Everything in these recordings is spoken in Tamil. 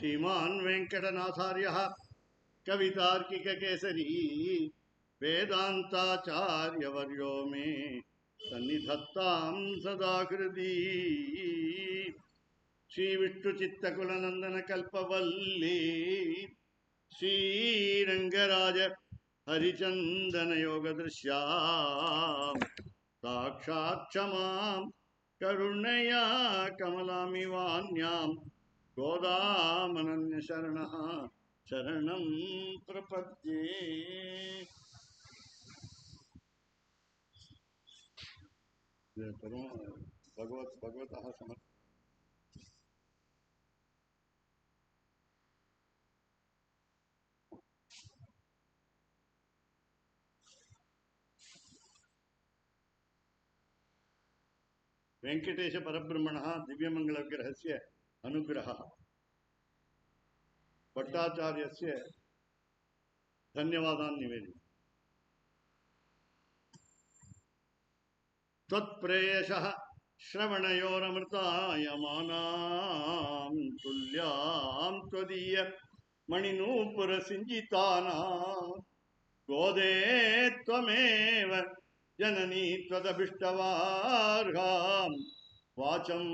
श्रीमान् वेंकटनाथार्यः कवितार्किककेसरी वेदांताचार्यवर्यो मे सन्निधत्तां सदा हृदि श्रीविष्णुचित्तकुलनन्दन कल्पवल्ली श्रीरङ्गराज हरिचन्दन योगदृश्या साक्षात् क्षमां करुणया कमलामिवान्यां गोदामनन्य शरणः शरणं प्रपद्ये. भगवतः समर्थ. वेंकटेश परब्रह्मणः दिव्यमंगलविग्रहस्य अनुग्रहः भट्टाचार्यस्य धन्यवादान् निवेदयामि. त्वत्प्रेयसः श्रवणयोरमृतायमानां तुल्यां त्वदीय मणिनूपुरसिञ्चितानां गोदे त्वमेव जननी त्वदभिष्टवार्हां वाचं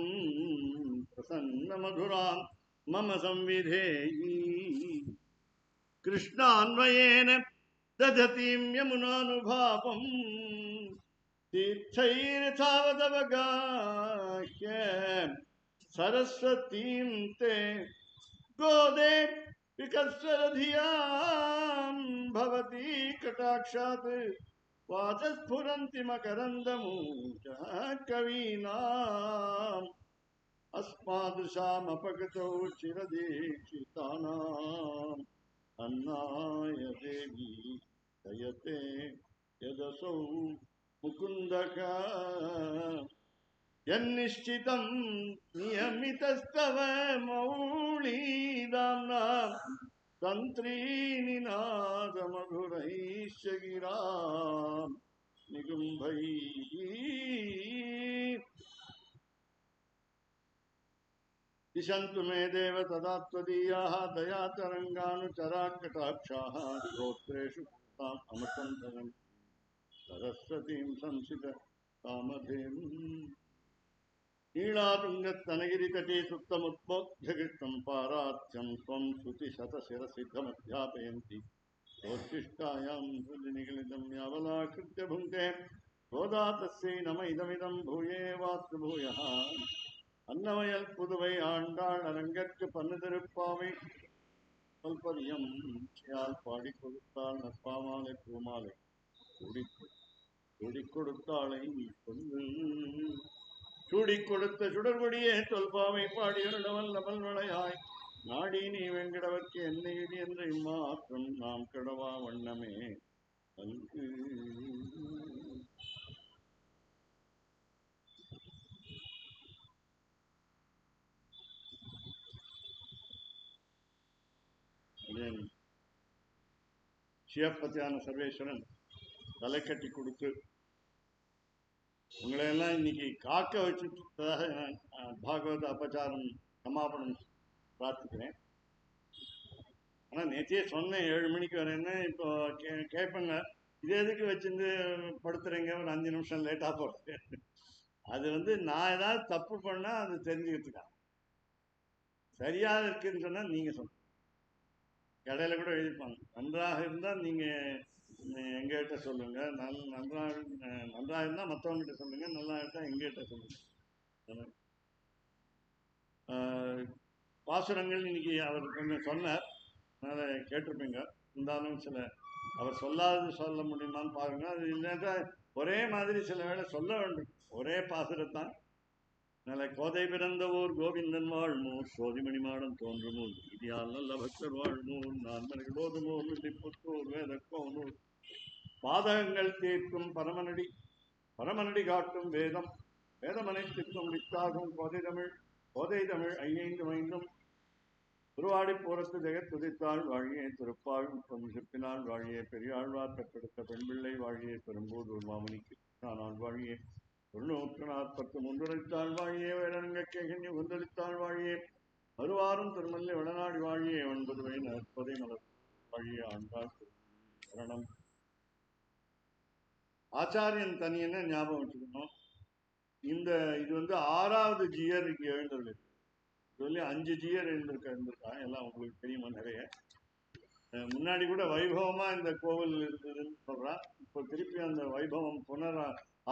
प्रसन्नमधुरां मम संविधेयी. कृष्णान्वयेन दधतीं यमुनानुभावं तीर्थैर्तावदवगाह्य सरस्वतीं ते गोदे विकस्वरधियां भवती कटाक्षात् वाचस्फुरन्ति मकरन्दमूषः कवीनाम् अस्मादृशामपगतौ चिरदीक्षितानाम् अन्नाय देवी दयते यदसौ मुकुन्दः यन्निश्चितं नियमितस्तव मौळीदाम्ना तन्त्रीनिनादमधुरैश्च गिरां निगुम्भैः. दिशन्तु मे देव तदा त्वदीयाः दयातरङ्गानुचराकटाक्षाः श्रोत्रेषु ताम् अमृतं सरस्वतीं संसितकामधेनुं. नीलातुङ्गस्तनगिरितटे सुप्तमुद्बोध्यकृतं पारात्यं त्वं श्रुतिशतशिरसिद्धमध्यापयन्ति सोच्छिष्टायां हृदि निगलितं यावलाकृत्य भुङ्क्ते गोदा तस्यै नम इदमिदं भूये वास्तु भूयः. अन्नवयल पुதுவை ஆண்டாள் அரங்கற்கு பண்ணு திருப்பாவை பல்பதியம் சியால் பாடி கொடுத்தாள் நற்பாமாலை பூமாலை சூடி கொடுத்தாளை கொண்டு சூடி கொடுத்த சுடர்கொடியே தொல்பாவை பாடியருடவல் நபல்வளையாய் நாடி நீ வெங்கடவர்க்கு என்ன இது என்ற இம்மாற்றம் நாம் கடவா வண்ணமே அங்கு. சிவப்பத்தியான சர்வேஸ்வரன் தலை கட்டி கொடுத்து உங்களையெல்லாம் இன்னைக்கு காக்க வச்சுட்டதாக பாகவத அபச்சாரம் சமாபனம் பிரார்த்திக்கிறேன். ஆனால் நேற்றையே சொன்னேன் 7 மணிக்கு வரேன்னு. இப்போ கேட்பேங்க, இது எதுக்கு வச்சுருந்து படுத்துறீங்க, ஒரு 5 நிமிஷம் லேட்டாக போடுறேன். அது நான் ஏதாவது தப்பு பண்ணால் அது தெரிஞ்சுக்கிறதுக்காக. சரியாக இருக்குன்னு சொன்னால் நீங்கள் சொல்லுங்கள். கடையில் கூட எழுதிப்பாங்க, நன்றாக இருந்தால் நீங்கள் எங்ககிட்ட சொல்லுங்கள், நன்றாக இருந்தால் மற்றவங்ககிட்ட சொல்லுங்கள், நல்லா இருந்தால் எங்ககிட்ட சொல்லுங்கள். பாசுரங்கள் இன்னைக்கு அவர் கொஞ்சம் சொன்னார், அதனால் கேட்டிருப்பீங்க. இருந்தாலும் சில அவர் சொல்லாதது சொல்ல முடியுமான்னு பாருங்கள். அது இல்லைன்னா ஒரே மாதிரி சில வேளை சொல்ல வேண்டும். ஒரே பாசுரத்தான். அதனால் கோதை பிறந்த ஊர் கோவிந்தன் வாழ்மூர் சோதிமணி மாடம் தோன்றுமூர் இதியால் நல்ல பக்தர் வாழ்மூர் நான்மனைகளோதுமூர் புத்தூர் வேதக்கோனூர் பாதகங்கள் தீர்க்கும் பரமனடி காட்டும் வேதம் வேதமனைத்திற்கும் வித்தாகும் கோதை தமிழ் 5 உருவாடி போரத்து ஜெகத் துதித்தாள் வாழியே திருப்பாள் சிற்பினாள் வாழியே பெரியாழ்வார் பெற்றெடுத்த பெண்பிள்ளை வாழியே பெரும்போது மாமுனிக்கு நானால் வாழியே 140 முன்னுரைத்தாள் வாழியே வேடனங்க கேகன்ய உந்தளித்தாள் வாழியே வருவாரும் திருமல்லை வடநாடி வாழிய 9 வயது 40 மலர் வாழிய ஆண்டாள் சரணம். ஆச்சாரியன் தனியன்னு ஞாபகம் வச்சுக்கணும். இது வந்து 6வது ஜியர் இங்கே எழுந்துள்ளது. சொல்லி 5 ஜியர் இருந்திருக்கா. எல்லாம் உங்களுக்கு தெரியுமா? நிறைய முன்னாடி கூட வைபவமா இந்த கோவில் இருந்ததுன்னு சொல்றான். இப்போ திருப்பி அந்த வைபவம்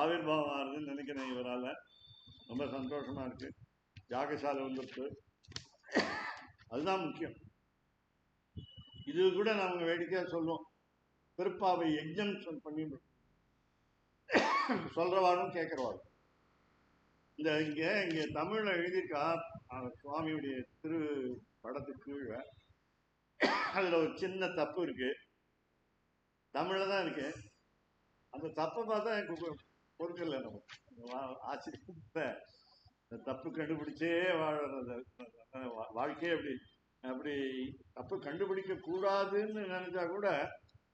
ஆவிர்வாவம் ஆகுதுன்னு நினைக்கிறேன். இவரால் ரொம்ப சந்தோஷமா இருக்கு. யாகசாலை வந்துருக்கு, அதுதான் முக்கியம். இது கூட நாம வேடிக்கையா சொல்லுவோம், திருப்பாவை யஜ்ஞம் பண்ணி சொல்றவாடும் கேட்கிறவாடும். இங்க தமிழ்ல எழுதியிருக்கா சுவாமியுடைய திரு படத்துக்கு கீழே. அதுல ஒரு சின்ன தப்பு இருக்கு, தமிழ்ல தான் இருக்கு. அந்த தப்பை பார்த்தா எனக்கு பொறுக்கல. நம்ம ஆச்சரியத்தை தப்பு கண்டுபிடிச்சே வாழறது வாழ்க்கையே. அப்படி தப்பு கண்டுபிடிக்க கூடாதுன்னு நினைச்சா கூட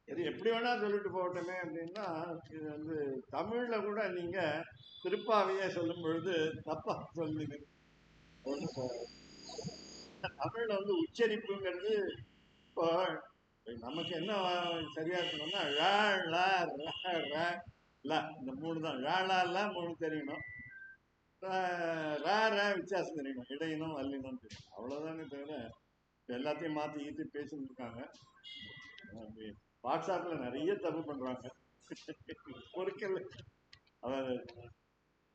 இது எப்படி வேணா சொல்லிட்டு போகட்டுமே அப்படின்னா, இது வந்து தமிழ்ல கூட நீங்க திருப்பாவையே சொல்லும் பொழுது தப்பா சொல்லுங்க. தமிழ்ல வந்து உச்சரிப்புங்கிறது இப்போ நமக்கு என்ன சரியா இருக்கணும்னா இந்த 3 தான். ழ 3 தெரியணும், வித்தியாசம் தெரியணும், இடையினம் வல்லினம் தெரியும். அவ்வளவுதானே தவிர எல்லாத்தையும் மாத்தி ஈத்தி பேசிட்டு இருக்காங்க. வாட்ஸ்அப்ல நிறைய தப்பு பண்றாங்க. பொறுக்கல. அதாவது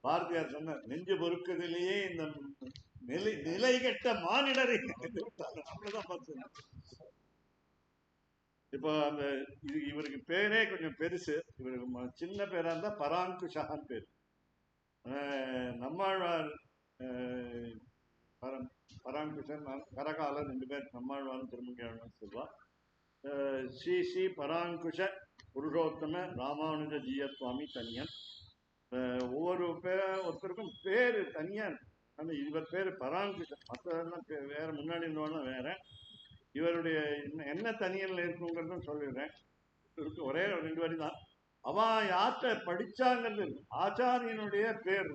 பாரதியார் சொன்ன நெஞ்சு பொறுக்குதிலேயே இந்த நிலை கெட்ட மானிடரை அப்படிதான் பார்த்து. இப்போ அந்த இவருக்கு பேரே கொஞ்சம் பெருசு. இவருக்கு சின்ன பேரா இருந்தா பராங்குஷான்னு பேரு. நம்மாழ்வார் பராங்குஷன் கரகால 2 பேர், நம்மாழ்வாரும் திருமங்கையாழ்வார் சொல்வா. ஸ்ரீ பராங்குஷ புருஷோத்தம ராமானுஜ ஜீயசுவாமி தனியன். ஒருத்தருக்கும் பேரு தனியா இருக்கு. அந்த இவர் பேரு பராங்குஷன், மற்றதெல்லாம் வேற, முன்னாடி இருந்தவெல்லாம் வேற. இவருடைய என்ன தனியன்ல இருக்குங்கிறதும் சொல்லிடுறேன். ஒரே 2 வரி தான். அவன் யார்கிட்ட படிச்சாங்கிறது ஆச்சாரியனுடைய பேர்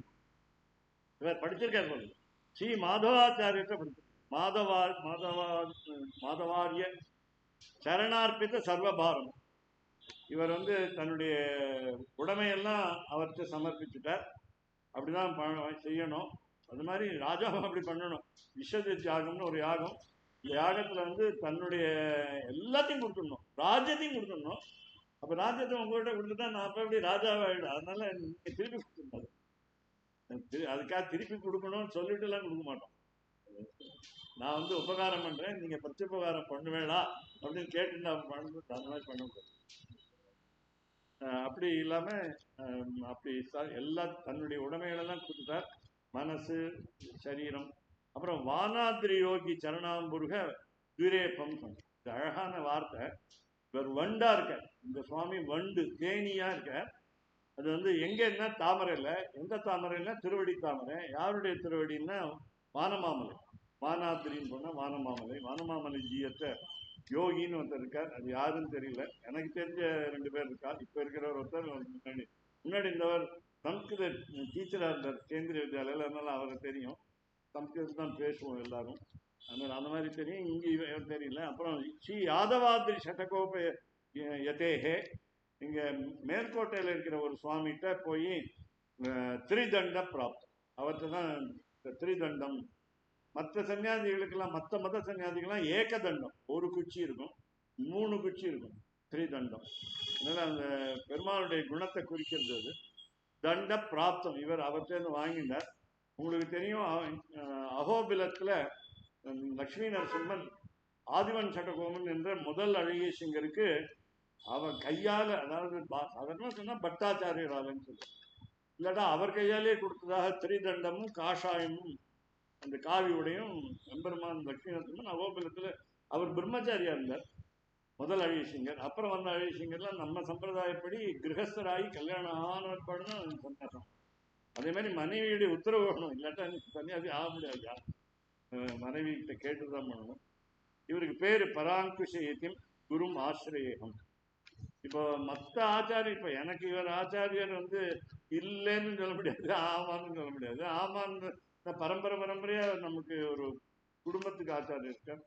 இவர் படிச்சிருக்காரு. ஸ்ரீ மாதவாச்சாரியத்தை படிச்சு, மாதவாரிய சரணார்ப்பித்த சர்வபாரம். இவர் வந்து தன்னுடைய உடைமையெல்லாம் அவர்கிட்ட சமர்ப்பிச்சுட்டார். அப்படிதான் செய்யணும். அது மாதிரி ராஜாவும் அப்படி பண்ணணும். விஸ்வஜித் யாகம்னு ஒரு யாகம். இந்த யாகத்துல வந்து தன்னுடைய எல்லாத்தையும் கொடுத்துடணும், ராஜ்யத்தையும் கொடுத்துடணும். அப்ப ராஜ்யத்தை உங்கள்கிட்ட கொடுத்துட்டா நான் அப்ப எப்படி ராஜாவாயிடும். அதனால நீங்க திருப்பி கொடுத்துருந்தாரு. அதுக்காக திருப்பி கொடுக்கணும்னு சொல்லிட்டு எல்லாம் கொடுக்க மாட்டோம். நான் வந்து உபகாரம் பண்றேன், நீங்க பிரத்யுபகாரம் பண்ணுவேடா அப்படின்னு கேட்டு நான் பண்ணுறது. அந்த மாதிரி பண்ணக்கூடாது. அப்படி இல்லாம அப்படி எல்லா தன்னுடைய உடைமைகளெல்லாம் கொடுத்துட்டார். மனசு, சரீரம். அப்புறம் வானாதிரி யோகி சரணாம்புருக துரேப்பம். அழகான வார்த்தை. இவர் வண்டா இருக்க, இந்த சுவாமி வண்டு தேனியா இருக்க. அது வந்து எங்க என்ன தாமரை இல்லை. எந்த தாமரை இல்லை? திருவடி தாமரை. யாருடைய திருவடின்னா வானமாமலை. வானாத்திரின்னு சொன்னா வானமாமலை. வானமாமலை ஜீயத்தை யோகின்னு ஒருத்தர் இருக்கார். அது யாருன்னு தெரியல. எனக்கு தெரிஞ்ச 2 பேர் இருக்கார். இப்ப இருக்கிறவர் ஒருத்தர், முன்னாடி இருந்தவர் சம்ஸ்கிருத டீச்சரா இருந்தார் கேந்திரிய வித்யாலயில. அதனால அவருக்கு தெரியும். சம்ஸ்கிருதம் தான் பேசுவோம் எல்லாரும். அதனால அந்த மாதிரி தெரியும். இங்க தெரியல. அப்புறம் ஸ்ரீ யாதவாதிரி சட்டகோப யதேகே. இங்க மேற்கோட்டையில இருக்கிற ஒரு சுவாமிகிட்ட போய் திரிதண்ட பிராப்தம். அவர்கிட்ட தான் திரிதண்டம். மற்ற சன்னியாசிகளுக்கெல்லாம், மற்ற மத சன்னியாசிகள்லாம் ஏகதண்டம், ஒரு குச்சி இருக்கும், 3 குச்சி இருக்கும், திரிதண்டம். அதனால அந்த பெருமாளுடைய குணத்தை குறிக்கிறது அது. தண்ட பிராப்தம். இவர் அவர்கிட்ட வாங்கினார். உங்களுக்கு தெரியும், அகோபிலத்துல லக்ஷ்மி நரசிம்மன் ஆதிவன் சட்டகோமன் என்ற முதல் அழகிய சிங்கருக்கு அவர் கையால, அதாவது அதற்கு சொன்னா பட்டாச்சாரியராலன்னு சொல்லுவார், இல்லாட்டா அவர் கையாலே கொடுத்ததாக திரிதண்டமும் காஷாயமும் அந்த காவி உடையும் எம்பெருமான் லக்ஷ்மி நரசிம்மன் அகோபிலத்துல அவர் பிரம்மச்சாரியா இருந்தார், முதல் அழகிய சிங்கர். அப்புறம் வந்த அழகிய சிங்கர்லாம் நம்ம சம்பிரதாயப்படி கிரகஸ்தராகி கல்யாணம் ஆனப்பாடுன்னு சன்னியாசம். அதே மாதிரி மனைவியுடைய உத்தரவு வேணும், இல்லாட்டா சன்னியாசி ஆக முடியாது. மனைவி கிட்ட கேட்டுதான் பண்ணணும். இவருக்கு பேரு பராங்குஷயத்தின் குரும் ஆசிரியகம். இப்போ மற்ற ஆச்சாரியர், இப்போ எனக்கு இவர் ஆச்சாரியர் வந்து இல்லைன்னு சொல்ல முடியாது, ஆமான்னு சொல்ல முடியாது. ஆமான்னு பரம்பரையா நமக்கு ஒரு குடும்பத்துக்கு ஆச்சாரியர் இருக்கார்.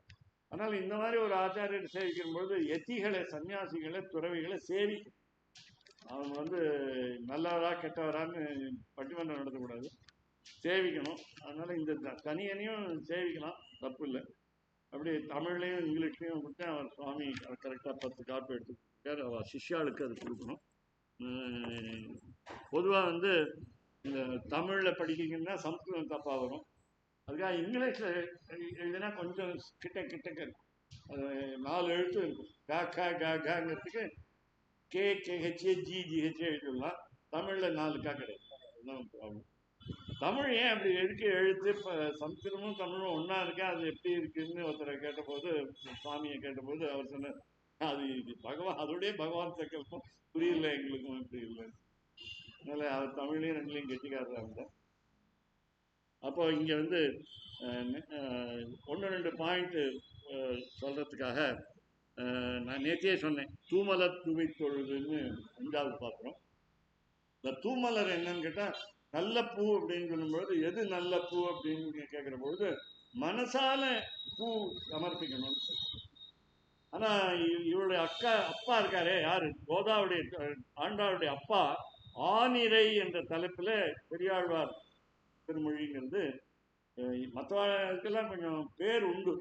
அதனால இந்த மாதிரி ஒரு ஆச்சாரியர் சேவிக்கும் பொழுது எத்திகளை, சன்னியாசிகளை, துறவிகளை சேவிக்கும். அவங்க வந்து நல்லவரா கெட்டவரான்னு பட்டிமன்றம் நடத்தக்கூடாது, சேவிக்கணும். அதனால இந்த தனியனையும் சேவிக்கலாம், தப்பு இல்லை. அப்படி தமிழ்லையும் இங்கிலீஷ்லையும் கொடுத்து அவர் சுவாமி கரெக்டாக 10 காப்பி எடுத்து கொடுத்தார். அவர் சிஷ்யாளுக்கு அது கொடுக்கணும். பொதுவாக வந்து இந்த தமிழில் படிக்கிங்கன்னா சம்ஸ்கிருதம் தப்பாக வரும். அதுக்காக இங்கிலீஷில் எழுதினா கொஞ்சம் கிட்டக்க இருக்கும். அது 4 எழுத்து இருக்கும். காங்கிறதுக்கு KKH GGH எழுதிடலாம். தமிழில் 4 கா கிடையாது. அதுதான் ப்ராப்ளம். தமிழ் ஏன் அப்படி எழுத்து இப்போ சம்ஸ்கிருதமும் தமிழும் ஒன்றா இருக்கா, அது எப்படி இருக்குன்னு ஒருத்தரை கேட்டபோது, சுவாமியை கேட்டபோது அவர் சொன்னார், அது இது பகவான், அதோடைய பகவான் சங்கல்பம், புரியல எங்களுக்கும் இப்படி இல்லை. அதனால அவர் தமிழ்லையும் ரெண்டுலையும் கெட்டிக்காரராக இருந்தார். அப்போ இங்கே வந்து 1-2 பாயிண்ட் சொல்றதுக்காக நான் நேற்றே சொன்னேன், தூமலர் தூவி தொழுதுன்னு 5வது பார்க்குறோம். இந்த தூமலர் என்னன்னு கேட்டால், நல்ல பூ அப்படின்னு சொல்லும்பொழுது எது நல்ல பூ அப்படின்னு கேட்குற பொழுது மனசால பூ சமர்ப்பிக்கணும்னு சொல்லுவோம். ஆனா இவருடைய அப்பா இருக்காரே, யாரு, கோதாவுடைய ஆண்டாளுடைய அப்பா ஆனிரை என்ற தலைப்புல பெரியாழ்வார் திருமொழிங்கிறது. மற்றவர்களுக்கெல்லாம் கொஞ்சம் பேர் உண்டு,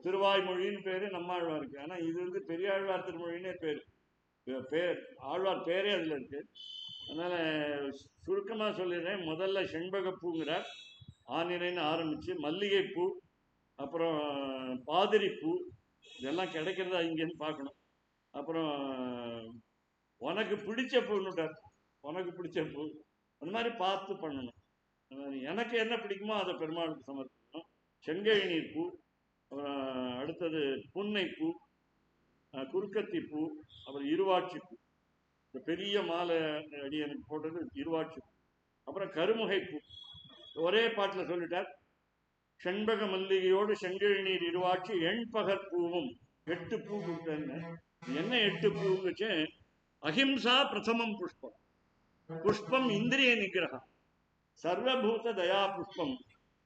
திருவாய்மொழின்னு பேரு நம்மாழ்வாருக்கு. ஆனா இது வந்து பெரியாழ்வார் திருமொழின்னே பேர் ஆழ்வார் பேரே அதுல இருக்கு. அதனால சுருக்கமா சொல்லிடுறேன். முதல்ல செண்பகப்பூங்கிறார், ஆனிரைன்னு ஆரம்பிச்சு மல்லிகைப்பூ, அப்புறம் பாதிரிப்பூ, இதெல்லாம் கிடைக்கிறதா இங்கேன்னு பார்க்கணும். அப்புறம் உனக்கு பிடிச்ச பூன்னுட்டார், உனக்கு பிடிச்ச பூ, அந்த மாதிரி பார்த்து பண்ணணும். எனக்கு என்ன பிடிக்குமோ அதை பெருமாளுக்கு சமர்ப்பிக்கணும். செங்கழிநீர் பூ, அப்புறம் அடுத்தது புன்னைப்பூ, குறுக்கத்தி பூ, அப்புறம் இருவாட்சி பூ. இந்த பெரிய மாலை அடி எனக்கு போட்டது இருவாட்சி பூ. அப்புறம் கருமுகை பூ. ஒரே பாட்டில் சொல்லிட்டார், செண்பக மல்லிகையோடு செங்கழிநீர் இருவாட்சி எண்பகற் பூவும் 8 பூ கொடுத்தேன்னு. என்ன 8 பூங்குச்சு? அஹிம்சா பிரதமம் புஷ்பம், புஷ்பம் இந்திரிய நிகிரகம், சர்வபூத தயா புஷ்பம்,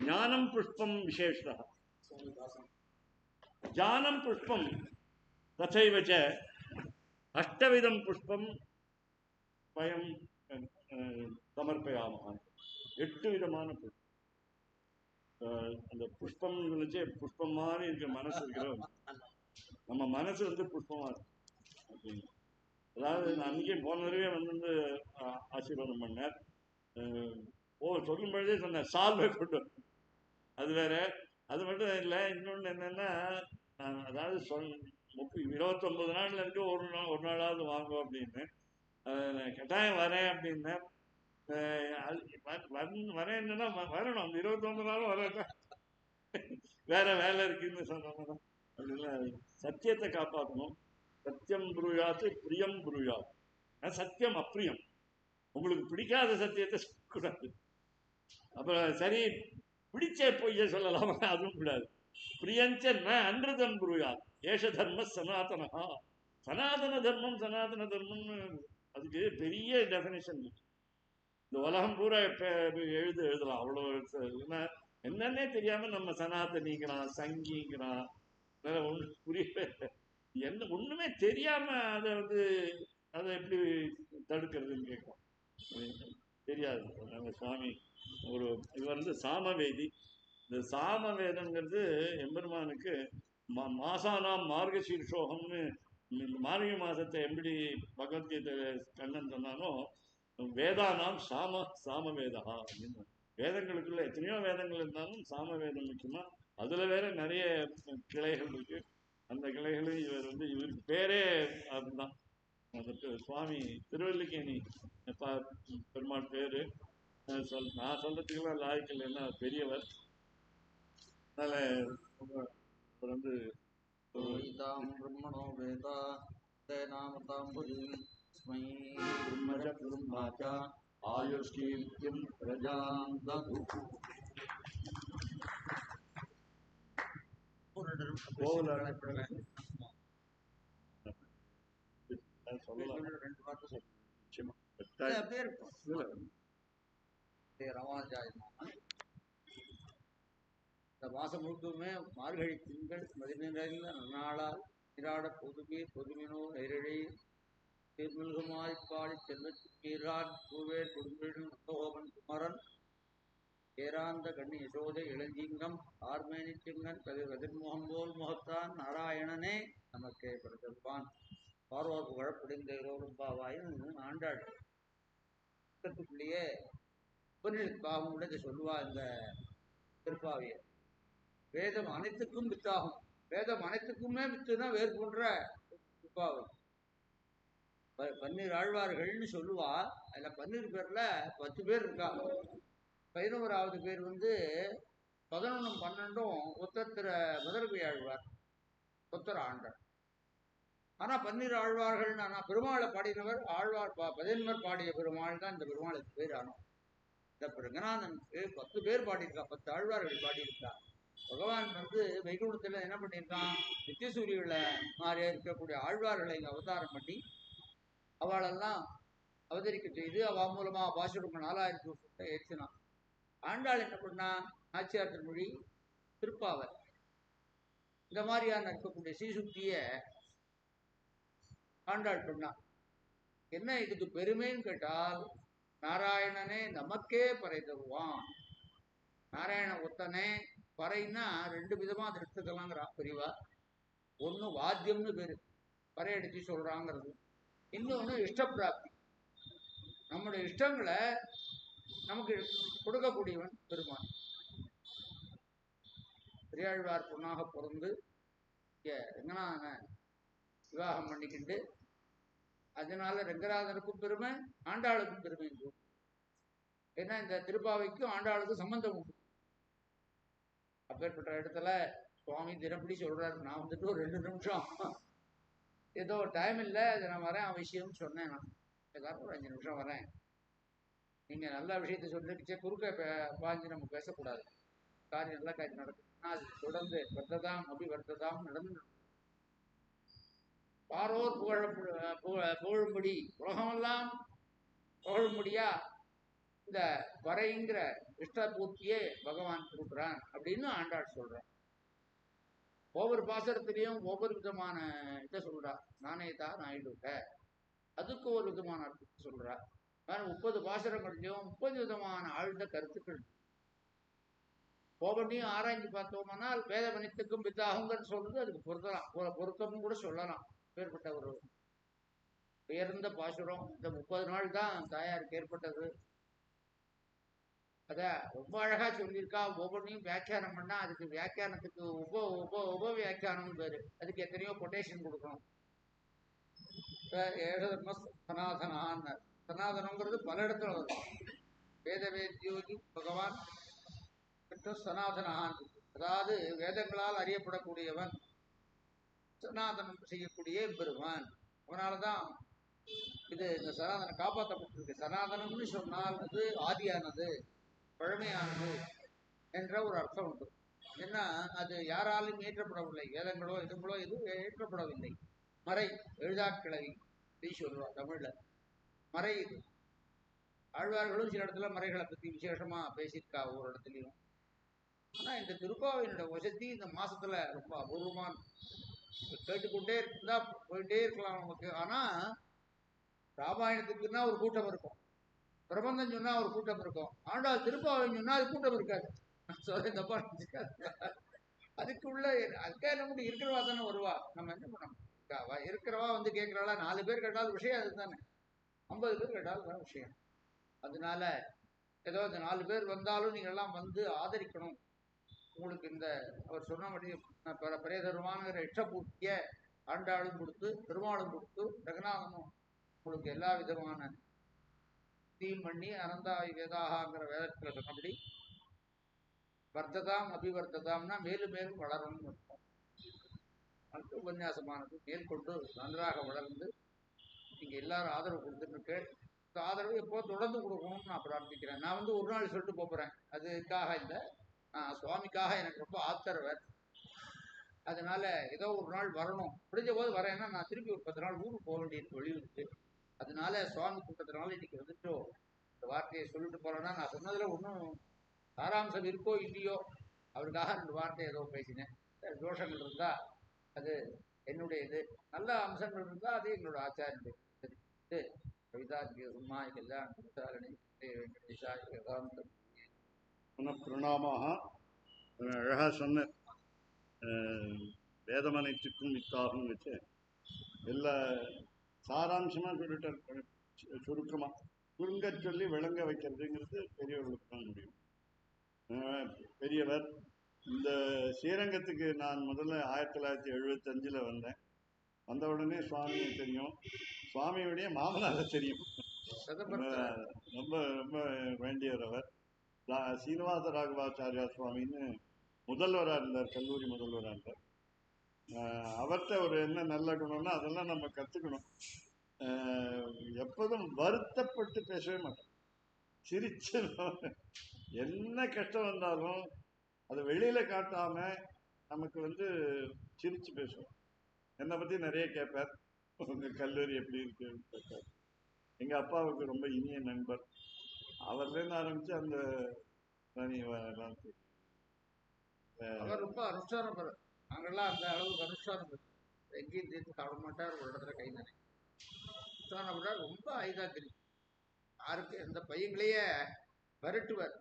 ஞானம் புஷ்பம் விசேஷா, ஜானம் புஷ்பம் தசைவச்ச அஷ்டவிதம் புஷ்பம் பயம் சமர்ப்பயாம. 8 விதமான புஷ்பம். அந்த புஷ்பம் நினைச்சு புஷ்பம் மாதிரி இருக்கிற மனசு இருக்கிற நம்ம மனசு வந்து புஷ்பமா இருக்கு அப்படின்னு. அதாவது நான் அன்னைக்கே போன தடவை வந்து ஆசீர்வாதம் பண்ணார். சொல்லும் பொழுதே சொன்னேன், சால்வை கொண்டு. அது வேற. அது மட்டும் இல்லை, இன்னொன்று என்னன்னா, அதாவது 29 நாள்ல இருக்கு, ஒரு நாளாவது வாங்கும் அப்படின்னு. கட்டாயம் வரேன் அப்படின்னு வரேன்னா வரணும். அந்த 29 நாளும் வர வேற வேலை இருக்குன்னு சொன்னோம்னா அப்படின்னா, சத்தியத்தை காப்பாற்றணும். சத்தியம் புரியாது, பிரியம் புரியாது. சத்தியம் அப்பிரியம், உங்களுக்கு பிடிக்காத சத்தியத்தை சொல்லக்கூடாது. அப்புறம் சரி, பிடிச்ச பொய்ய சொல்லலாமா, அதுவும் கூடாது. பிரியஞ்சன்னா அன்றுதம் புரியாது. ஏஷ தர்ம சனாதனா, சனாதன தர்மம், சனாதன தர்மம்னு அதுக்கு பெரிய டெஃபினேஷன். இந்த உலகம் பூரா எழுதலாம் அவ்வளோ. என்னன்னே தெரியாம நம்ம சனாதனிங்கிறான், சங்கிங்கிறான், ஒண்ணு புரியல. என்ன ஒண்ணுமே தெரியாம அதை வந்து அதை எப்படி தடுக்கிறதுன்னு கேட்கும், தெரியாது. நம்ம சுவாமி இவர் வந்து சாமவேதி. இந்த சாமவேதம்ங்கிறது எம்பெருமானுக்கு மாசானாம் மார்கசீர்ஷோகம்னு, மார்கழி மாசத்தை எப்படி பகவத்கீதை கண்ணன் சொன்னாலும், வேதானாம் சாமவேதா அப்படின்னு. வேதங்களுக்குள்ள எத்தனையோ வேதங்கள் இருந்தாலும் சாமவேதம் முக்கியமா. அதுல வேற நிறைய கிளைகள் இருக்கு. அந்த கிளைகளும் இவர் வந்து, இவருக்கு பேரே அதுதான். அதுக்கு சுவாமி திருவல்லிக்கேணி பெருமாள் பேரு. நான் சொல்றதுக்கெல்லாம் லாய்க்கல், என்ன பெரியவர். அதனால வந்து பிரம்மணோ வேதா தேனாமதாம்புஜம் ஸ்மை பிரம்மஜ பிரம்மாச்ச ஆயுஷ்கீர்த்தியம் பிரஜாம் தது. மாசம் முழுக்கவுமே மார்கழி திங்கள் மதிநிறைந்த நன்னாளால் நீராட பொதுமினோ நேரழி திருமில்குமாய்ப்பாடி செல்வச்சுக்கீரான் பூவேர் குடும்பின் நந்தகோபன் குமரன் ஏராந்த கண்ணி யசோதை இளஞ்சிங்கம் ஆர்மேனி சிங்கன் கதிர்முகம் போல் முகத்தான் நாராயணனே நமக்கே படுத்திருப்பான் பார்வோர் புகழப்படிந்த இரவும் பாவாயின்னு ஆண்டாள் புத்தகத்துக்குள்ளேயே உபநிஷத்பாகம் கூட இதை சொல்லுவா. இந்த திருப்பாவிய வேதம் அனைத்துக்கும் வித்தாகும். வேதம் அனைத்துக்குமே வித்துனா வேறு போன்ற திருப்பாவை. 12 ஆழ்வார்கள்னு சொல்லுவா. அதுல 12 பேர்ல 10 பேர் இருக்கா. 11வது பேர் 11 12 ஒத்தத்திர முதல்வி ஆழ்வார், ஒத்தர ஆண்டார். ஆனா 12 ஆழ்வார்கள். ஆனா பெருமாளை பாடினவர் ஆழ்வார் 11 பாடிய பெருமாள் தான் இந்த பெருமாளுக்கு பேர். ஆனோம் இந்த ரங்கநாதனுக்கு 10 பேர் பாடியிருக்கா, 10 ஆழ்வார்கள் பாடியிருக்கா. பகவான் வைகுண்டத்துல என்ன பண்ணியிருக்கான், நித்தியசூரிகளை மாதிரியா இருக்கக்கூடிய ஆழ்வார்களை அவதாரம் பண்ணி அவளெல்லாம் அவதரிக்க செய்து அவ மூலமா பாசுரம் 4000 வருஷத்தை ஏற்றினான். ஆண்டாள் என்ன பண்ணா, நாச்சியார் திருமொழி, திருப்பாவை இந்த மாதிரியான இருக்கக்கூடிய ஸ்ரீசுக்திய ஆண்டாள் பண்ணா. என்ன இதுக்கு பெருமைன்னு கேட்டால், நாராயணனே நமக்கே பறை தருவான். நாராயண ஒத்தனே பறைன்னா 2 விதமா அதை எடுத்துக்கலாங்கிறா பெரியவா. ஒண்ணு வாத்தியம்னு பேரு, பறை அடிச்சு சொல்றாங்கிறது. இன்னொன்னு இஷ்டப்பிராப்தி, நம்முடைய இஷ்டங்களை நமக்கு கொடுக்கக்கூடியவன் பெருமான். பெரியாழ்வார் பொண்ணாக பிறந்து ரங்கநாதனை விவாகம் பண்ணிக்கிண்டு, அதனால ரங்கநாதனுக்கும் பெருமை, ஆண்டாளுக்கும் பெருமை. ஏன்னா இந்த திருப்பாவைக்கும் ஆண்டாளுக்கும் சம்பந்தம் உண்டு. அப்பேற்பட்ட இடத்துல சுவாமி தினப்படி சொல்றாரு. நான் ஒரு 2 நிமிஷம் ஏதோ டைம் இல்லை, அதை நான் வரேன் அவசியம்னு சொன்னேன். நான் ஏதாவது ஒரு 5 நிமிஷம் வரேன். நீங்க நல்ல விஷயத்த சொல்லிடுச்சே, குறுக்க பாஞ்சு நம்ம பேசக்கூடாது. காரியம் நல்ல காரியம் நடக்கும். அது தொடர்ந்து வர்த்ததாம் வர்த்ததாம் நடந்து பாரோர் புகழும்படி உலகமெல்லாம் புகழும்படியா இந்த வரைங்கிற இஷ்டபூர்த்தியே பகவான் கொடுக்குறான் அப்படின்னு ஆண்டாள் சொல்றான். ஒவ்வொரு பாசரத்திலையும் ஒவ்வொரு விதமான இதை சொல்றா. நானே தான் ஆயிடுட்ட, அதுக்கு ஒரு விதமான அர்த்தத்தை சொல்றா. 30 பாசரங்கள்லையும் 30 விதமான ஆழ்ந்த கருத்துக்கள். ஒவ்வொன்றையும் ஆராய்ச்சி பார்த்தோம்னால் வேதமனித்துக்கும் வித்தாகுங்கன்னு சொல்றது அதுக்கு பொருத்தமும் கூட சொல்லலாம். ஏற்பட்ட ஒரு உயர்ந்த பாசுரம். இந்த 30 நாள் தான் தாயாருக்கு ஏற்பட்டது. அத ரொம்ப அழகா சொல்லியிருக்கா. ஒவ்வொன்றையும் வியாக்கியானம் பண்ணா அதுக்கு வியாக்கியானத்துக்கு உப வியாக்கியானம் பேரு. அதுக்கு எத்தனையோ கொட்டேஷன் கொடுக்கணும். ஏகதர்ம சனாதனான்னு, சனாதனங்கிறது பல இடத்துல வரும். வேத வேத்யோகி பகவான் சனாதனான், அதாவது வேதங்களால் அறியப்படக்கூடியவன், சனாதனம் செய்யக்கூடிய பெருமான். அவனாலதான் இது இந்த சனாதனம் காப்பாற்றப்பட்டிருக்கு. சனாதனம்னு சொன்னால் அது ஆதியானது, பழமையானது என்ற ஒரு அர்த்தம் உண்டு. ஏன்னா அது யாராலும் ஏற்றப்படவில்லை. வேதங்களோ இதுங்களோ எதுவும் ஏற்றப்படவில்லை. மறை, எழுதாக்கிழவி சொல்லுவா தமிழ்ல. மறை இது. ஆழ்வார்களும் சில இடத்துல மறைகளை பத்தி விசேஷமா பேசியிருக்கா ஒவ்வொரு இடத்துலையும். ஆனா இந்த திருப்பாவையினுடைய வசதி இந்த மாசத்துல ரொம்ப அபூர்வமான, கேட்டுக்கொண்டே இருந்தா போயிட்டே இருக்கலாம் நமக்கு. ஆனா ராமாயணத்துக்குன்னா ஒரு கூட்டம் இருக்கும், பிரபந்தம் சொன்னா ஒரு கூட்டம் இருக்கும், ஆண்டாள் திருப்பாவை சொன்னா அது கூட்டம் இருக்காது. சொல்ல தப்பா அதுக்குள்ள அதுக்காக நம்ம இருக்கிறவா தானே வருவா. நம்ம என்ன பண்ணோம், இருக்கிறவா கேட்கிறாளா? 4 பேர் கேட்டாலும் விஷயம் அது தானே, 50 பேர் கேட்டாலும் விஷயம். அதனால ஏதோ இந்த 4 பேர் வந்தாலும் நீங்க எல்லாம் ஆதரிக்கணும். உங்களுக்கு இந்த அவர் சொன்னபடி பிரேதருமானுங்கிற இஷ்டபூர்த்திய ஆண்டாளும் கொடுத்து, பெருமாளும் கொடுத்து, ரங்கநாதனும் உங்களுக்கு எல்லா விதமான தீம் பண்ணி அனந்தாய் வேதாகாங்கிற வேதத்துல சொன்னபடி வர்த்ததாம் அபிவர்த்ததாம்னா மேலும் மேலும் வளரணும்னு இருக்கும். அடுத்த உபன்யாசமானது மேற்கொண்டு நன்றாக வளர்ந்து நீங்க எல்லாரும் ஆதரவு கொடுத்துட்டு, ஆதரவு எப்போ தொடர்ந்து கொடுக்கணும்னு நான் பிரார்த்திக்கிறேன். நான் ஒரு நாள் சொல்லிட்டு போறேன், அதுக்காக இல்லை, சுவாமிக்காக எனக்கு ரொம்ப ஆத்தரவர். அதனால ஏதோ ஒரு நாள் வரணும், முடிஞ்ச போது வரேன்னா நான் திருப்பி ஒரு 10 நாள் ஊருக்கு போக வேண்டியிருக்கு வெளியூருக்கு. அதனால சுவாமி கூட்டத்தினால இன்னைக்கு வந்துட்டு இந்த வார்த்தையை சொல்லிட்டு போறேன்னா, நான் சொன்னதுல ஒன்றும் சாராம்சம் இருக்கோ இல்லையோ, அவருக்காக 2 வார்த்தை ஏதோ பேசினேன். தோஷங்கள் இருந்தா அது என்னுடைய இது, நல்ல அம்சங்கள் இருந்தா அது எங்களோட ஆச்சாரியனுடைய இது. கவிதாக்கிய சும்மா கல்யாண குருசாரணி வெங்கடேஷாய வேதாந்தம். பிரணாமாக அழகாக சொன்ன வேதமனைத்துக்கும் வித்தாகும் வச்சு எல்லா சாராம்சமாக சொல்லிட்டு சுருக்கமாக சுருங்க சொல்லி விளங்க வைக்கிறதுங்கிறது பெரியவர்களுக்கு தான் முடியும். பெரியவர் இந்த ஸ்ரீரங்கத்துக்கு நான் முதல்ல 1975 வந்தேன். வந்த உடனே சுவாமியை தெரியும், சுவாமியுடைய மாமனாரை தெரியும். ரொம்ப ரொம்ப வேண்டியவர் அவர். சீனிவாச ராகவாச்சாரியா சுவாமின்னு முதல்வராக இருந்தார், கல்லூரி முதல்வராக இருந்தார். அவர்கிட்ட ஒரு என்ன நல்ல குணம்னா அதெல்லாம் நம்ம கற்றுக்கணும். எப்போதும் வருத்தப்பட்டு பேசவே மாட்டோம், சிரிச்சு என்ன கஷ்டம் வந்தாலும் அதை வெளியில காட்டாம நமக்கு சிரிச்சு பேசுவோம். என்னை பத்தி நிறைய கேட்பார், உங்க கல்லூரி எப்படி இருக்கு கேட்பார். எங்க அப்பாவுக்கு ரொம்ப இனிய நண்பர். அவர்லேருந்து ஆரம்பிச்சு அந்த அவர் ரொம்ப அனுஷ்டானம். நாங்கள்லாம் அந்த அளவுக்கு அனுஷ்டானம் எங்கேயும் தீர்த்து சாப்பிட மாட்டார், ஒரு இடத்துல கை நினை அனுஷ்டானம் பண்ணார். ரொம்ப ஐதாத்திரி, யாருக்கு எந்த பையங்களையே விரட்டுவார்.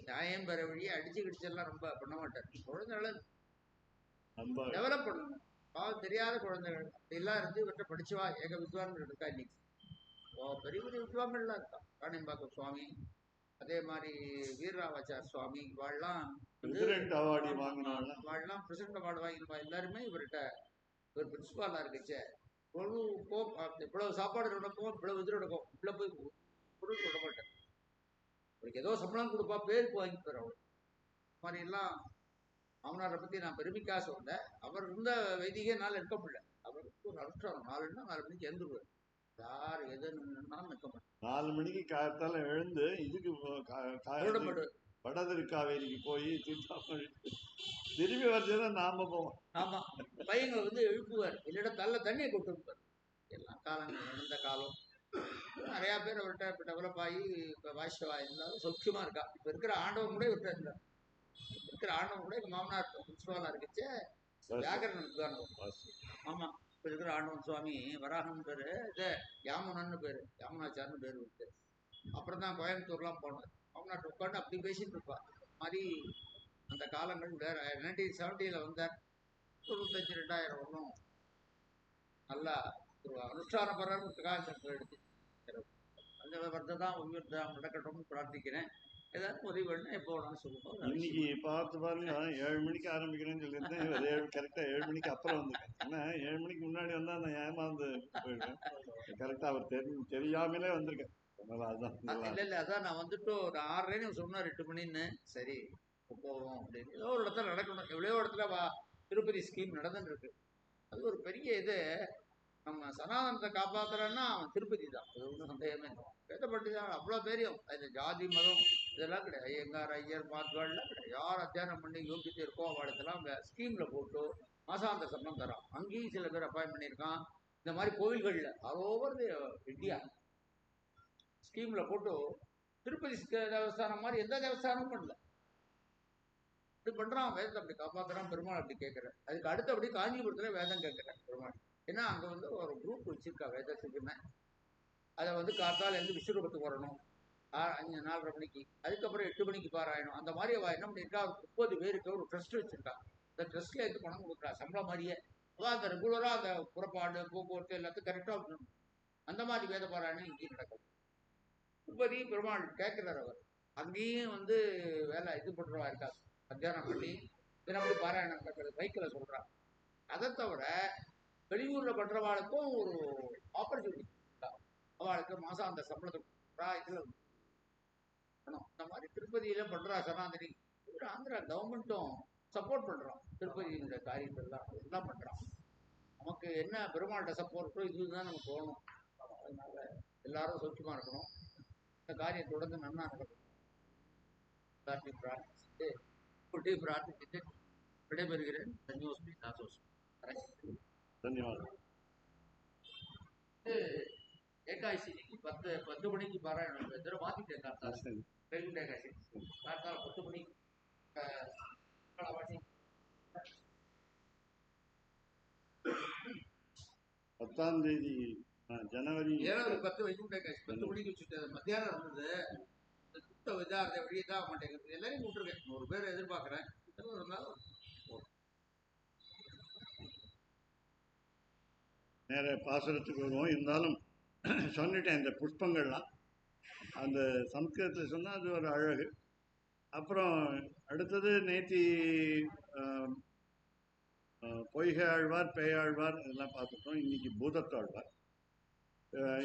நியாயம் பெற வழியே அடிச்சு கிடிச்செல்லாம் ரொம்ப பண்ண மாட்டார். குழந்தைகளை டெவலப் பண்ணணும். பாவம் தெரியாத குழந்தைகள் அப்படிலாம் இருந்து இவற்றை படிச்சுவா. ஏக வித்வான்கள் இருக்கா இன்னைக்கு, பெரிய பெரிய வித்வான்கள்லாம் இருக்கா. காணிம்பாக்கம் சுவாமி, அதே மாதிரி வீரராவாச்சார் சுவாமி, இவாள்லாம் பிரசிடென்ட் அவார்டு வாங்கிருப்பா. எல்லாருமே இவர்கிட்ட இவர் பிரின்சிபாலா இருக்குச்சே, இவ்வளவு சாப்பாடு நடக்கும், இவ்வளவு இது நடக்கும், உள்ள போய் பொருள் சொல்ல மாட்டேன். அவருக்கு ஏதோ சம்பளம் கொடுப்பா, பேருக்கு வாங்கிப்பார். அவர் மாதிரி எல்லாம் மாமனாரை பத்தி நான் பெருமைக்காக சொல்ல. அவர் இருந்த வைதிகே நாள் இருக்க முடியல. அவருக்கு ஒரு அனுஷ்டானம் 4 மணிக்கு எழுந்துருவார். யார் எதுன்னு நிற்க மாட்டேன். 4 மணிக்கு காலத்தால எழுந்து இதுக்கு வடதிருக்காவேரிக்கு போய் திரும்பி வரைச்சதான் நாம போவோம். ஆமா, பையங்களை எழுப்புவார், இல்லைன்னா தள்ள தண்ணியை கொண்டு வைப்பார். எல்லாம் காலங்கள் நடந்த காலம். நிறைய பேர் அவர்கிட்ட இப்போ டெவலப் ஆகி இப்போ வாய்ஸ்வா இருந்தாலும் சௌக்கியமா இருக்கா. இப்போ இருக்கிற ஆண்டவன் கூட இவர்கிட்ட இருந்தார். இருக்கிற ஆண்டவன் கூட எங்கள் மாமனார் பிரின்சிபாலா இருக்குச்சே, வியாகரண வித்வான். ஆமா, இப்போ இருக்கிற ஆண்டவன் சுவாமி வராகன் பேரு, இது யாமுனன்னு பேரு, யாமுனாச்சார்னு பேரு இருக்கு. அப்புறம் தான் கோயம்புத்தூர்லாம் போனார். மாமனார் உட்காந்து அப்படி பேசிட்டு இருப்பார். மாதிரி அந்த காலங்கள் வேற. 1970 வந்தார். 95 2000 ஒன்றும் நல்லா ஒரு அனுஷ்டான பரவத்துக்காக எடுத்து அந்த விரதத்தை தான் உயிர்தான் நடக்கட்டும்னு பிரார்த்திக்கிறேன். ஏதாவது உதவி வேணும் எப்போ வேணாலும் சொல்லுவோம். இன்னைக்கு பார்த்து பாருங்க, 7 மணிக்கு ஆரம்பிக்கிறேன்னு சொல்லியிருந்தேன். கரெக்டாக 7 மணிக்கு அப்புறம் வந்துட்டேன். ஏன்னா 7 மணிக்கு முன்னாடி வந்தால் நான் ஏமாந்து போயிடுவேன். கரெக்டாக அவர் தெரியாமலே வந்திருக்கேன். இல்ல அதான் நான் வந்துட்டு ஒரு 6:30 சொன்னார், 8 மணின்னு. சரி போவோம் அப்படின்னு. ஏதோ ஒரு இடத்துல நடக்கணும். எவ்வளோ இடத்துல திருப்பதி ஸ்கீம் நடந்துட்டு இருக்கு. அது ஒரு பெரிய இது. நம்ம சனாதனத்தை காப்பாத்துறோன்னா அவன் திருப்பதி தான், அது ஒன்றும் சந்தேகமே இல்லை. வேதப்பட்டு தான் அவ்வளோ பெரியும். அது ஜாதி மதம் இதெல்லாம் கிடையாது. ஐயங்கார் ஐயர் மாத்துவாள்லாம் கிடையாது. யார் அத்தியானம் பண்ணி யோகித்து இருக்கோ அவளுக்கெல்லாம் ஸ்கீம்ல போட்டு மாசாந்த சம்பளம் தரான். அங்கேயும் சில பேர் அப்பாயின் பண்ணியிருக்கான். இந்த மாதிரி கோவில்கள்ல ஆல் ஓவர் இந்தியா ஸ்கீம்ல போட்டு திருப்பதி தேவஸ்தானம் மாதிரி எந்த தேவஸ்தானமும் பண்ணல. இப்படி பண்றான். வேதத்தை அப்படி காப்பாத்துறான். பெருமாள் அப்படி கேட்கிறேன். அதுக்கு அடுத்தபடி காஞ்சிபுரத்துல வேதம் கேட்கிறேன் பெருமாள். ஏன்னா அங்க ஒரு குரூப் வச்சிருக்கா வேதத்துக்குன்னு. அதை காத்தால இருந்து விஸ்வரூபத்துக்கு வரணும் 4:30 மணிக்கு, அதுக்கப்புறம் 8 மணிக்கு பாராயணும். அந்த மாதிரி அவ என்ன பண்ணிருக்கா, 30 பேருக்கு ஒரு ட்ரஸ்ட் வச்சிருக்கா. அந்த ட்ரஸ்ட்ல இருந்து பணம் கொடுக்குறா சம்பளம் மாதிரியே. அதான் அந்த ரெகுலரா அந்த புறப்பாடு போக்குவரத்து எல்லாத்தையும் கரெக்டா இருக்கணும். அந்த மாதிரி வேத பாராயணம் இங்கேயும் நடக்கும். திருப்பதி பெருமாள் கேட்கிறார். அவர் அங்கேயும் வேலை இது பண்றவா இருக்கா, மத்தியானம் பண்ணி தினப்படி பாராயணம் நடக்கிறது பைக்கில் சொல்றான். அதை தவிர வெளியூர்ல பண்றவாளுக்கும் ஒரு ஆப்பர்ச்சுனிட்டி, அவளுக்கு மாசம் அந்த சம்பளத்தை இதுல இந்த மாதிரி திருப்பதியில பண்றா சனாதனி. ஆந்திரா கவர்மெண்ட்டும் சப்போர்ட் பண்றோம் திருப்பதியினுடைய காரியங்கள்லாம் எல்லாம் பண்றான். நமக்கு என்ன பெருமாள்கிட்ட சப்போர்ட்டோ இதுதான் நமக்கு தோணும். அதனால எல்லாரும் சௌக்கியமா இருக்கணும். இந்த காரியம் தொடர்ந்து நன்னா நடக்கும். பிரார்த்திச்சுட்டு விடைபெறுகிறேன். தன்யோஸ்மி தாசோஸ்மி. தன்யவாதம். ஏகாசி 10 மணிக்கு பாராயணம் மாத்திட்டேன். காத்தால 10 மணிக்கு பத்தாம் தேதி ஜனவரி ஜனவரி 10 வைக்க 10 மணிக்கு வச்சுட்டு மத்தியானம் இருந்தது. சுத்த இதாக வெளியே தான் மாட்டேங்குது. எல்லாரையும் கூப்பிட்டுருக்கேன். 100 பேர் எதிர்பார்க்குறேன். இருந்தாலும் நேர பாசுரத்துக்கு வருவோம். இருந்தாலும் சொல்லிட்டேன் இந்த புஷ்பங்கள்லாம் அந்த சம்ஸ்கிருதத்தில் சொன்னால் அது ஒரு அழகு. அப்புறம் அடுத்தது நேத்தி பொய்கை ஆழ்வார், பேயாழ்வார் இதெல்லாம் பார்த்துட்டோம். இன்னைக்கு பூதத்தாழ்வார்.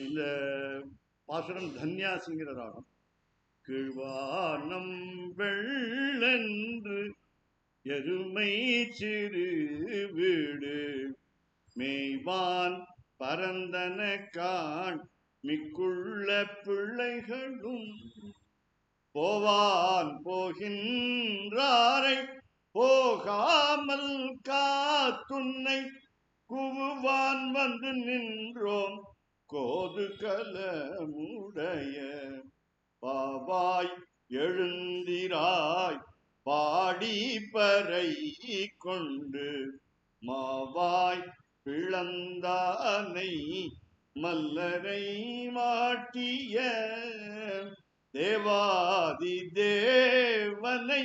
இந்த பாசுரம் தன்யாசிங்கிற ராகம். கீழ்வானம் வெள்ளென்று எருமை சிறு வீடு மேய்வான் பரந்தன காண் மிக்குள்ள பிள்ளைகளும் போவான் போகின்றாரை போகாமல் காத்துன்னை குவுவான் வந்து நின்றோம் கோது கலமுடைய பாவாய் எழுந்திராய் பாடி பறை கொண்டு மாவாய் பிளந்தானை மல்லரை மாட்டிய தேவாதி தேவனை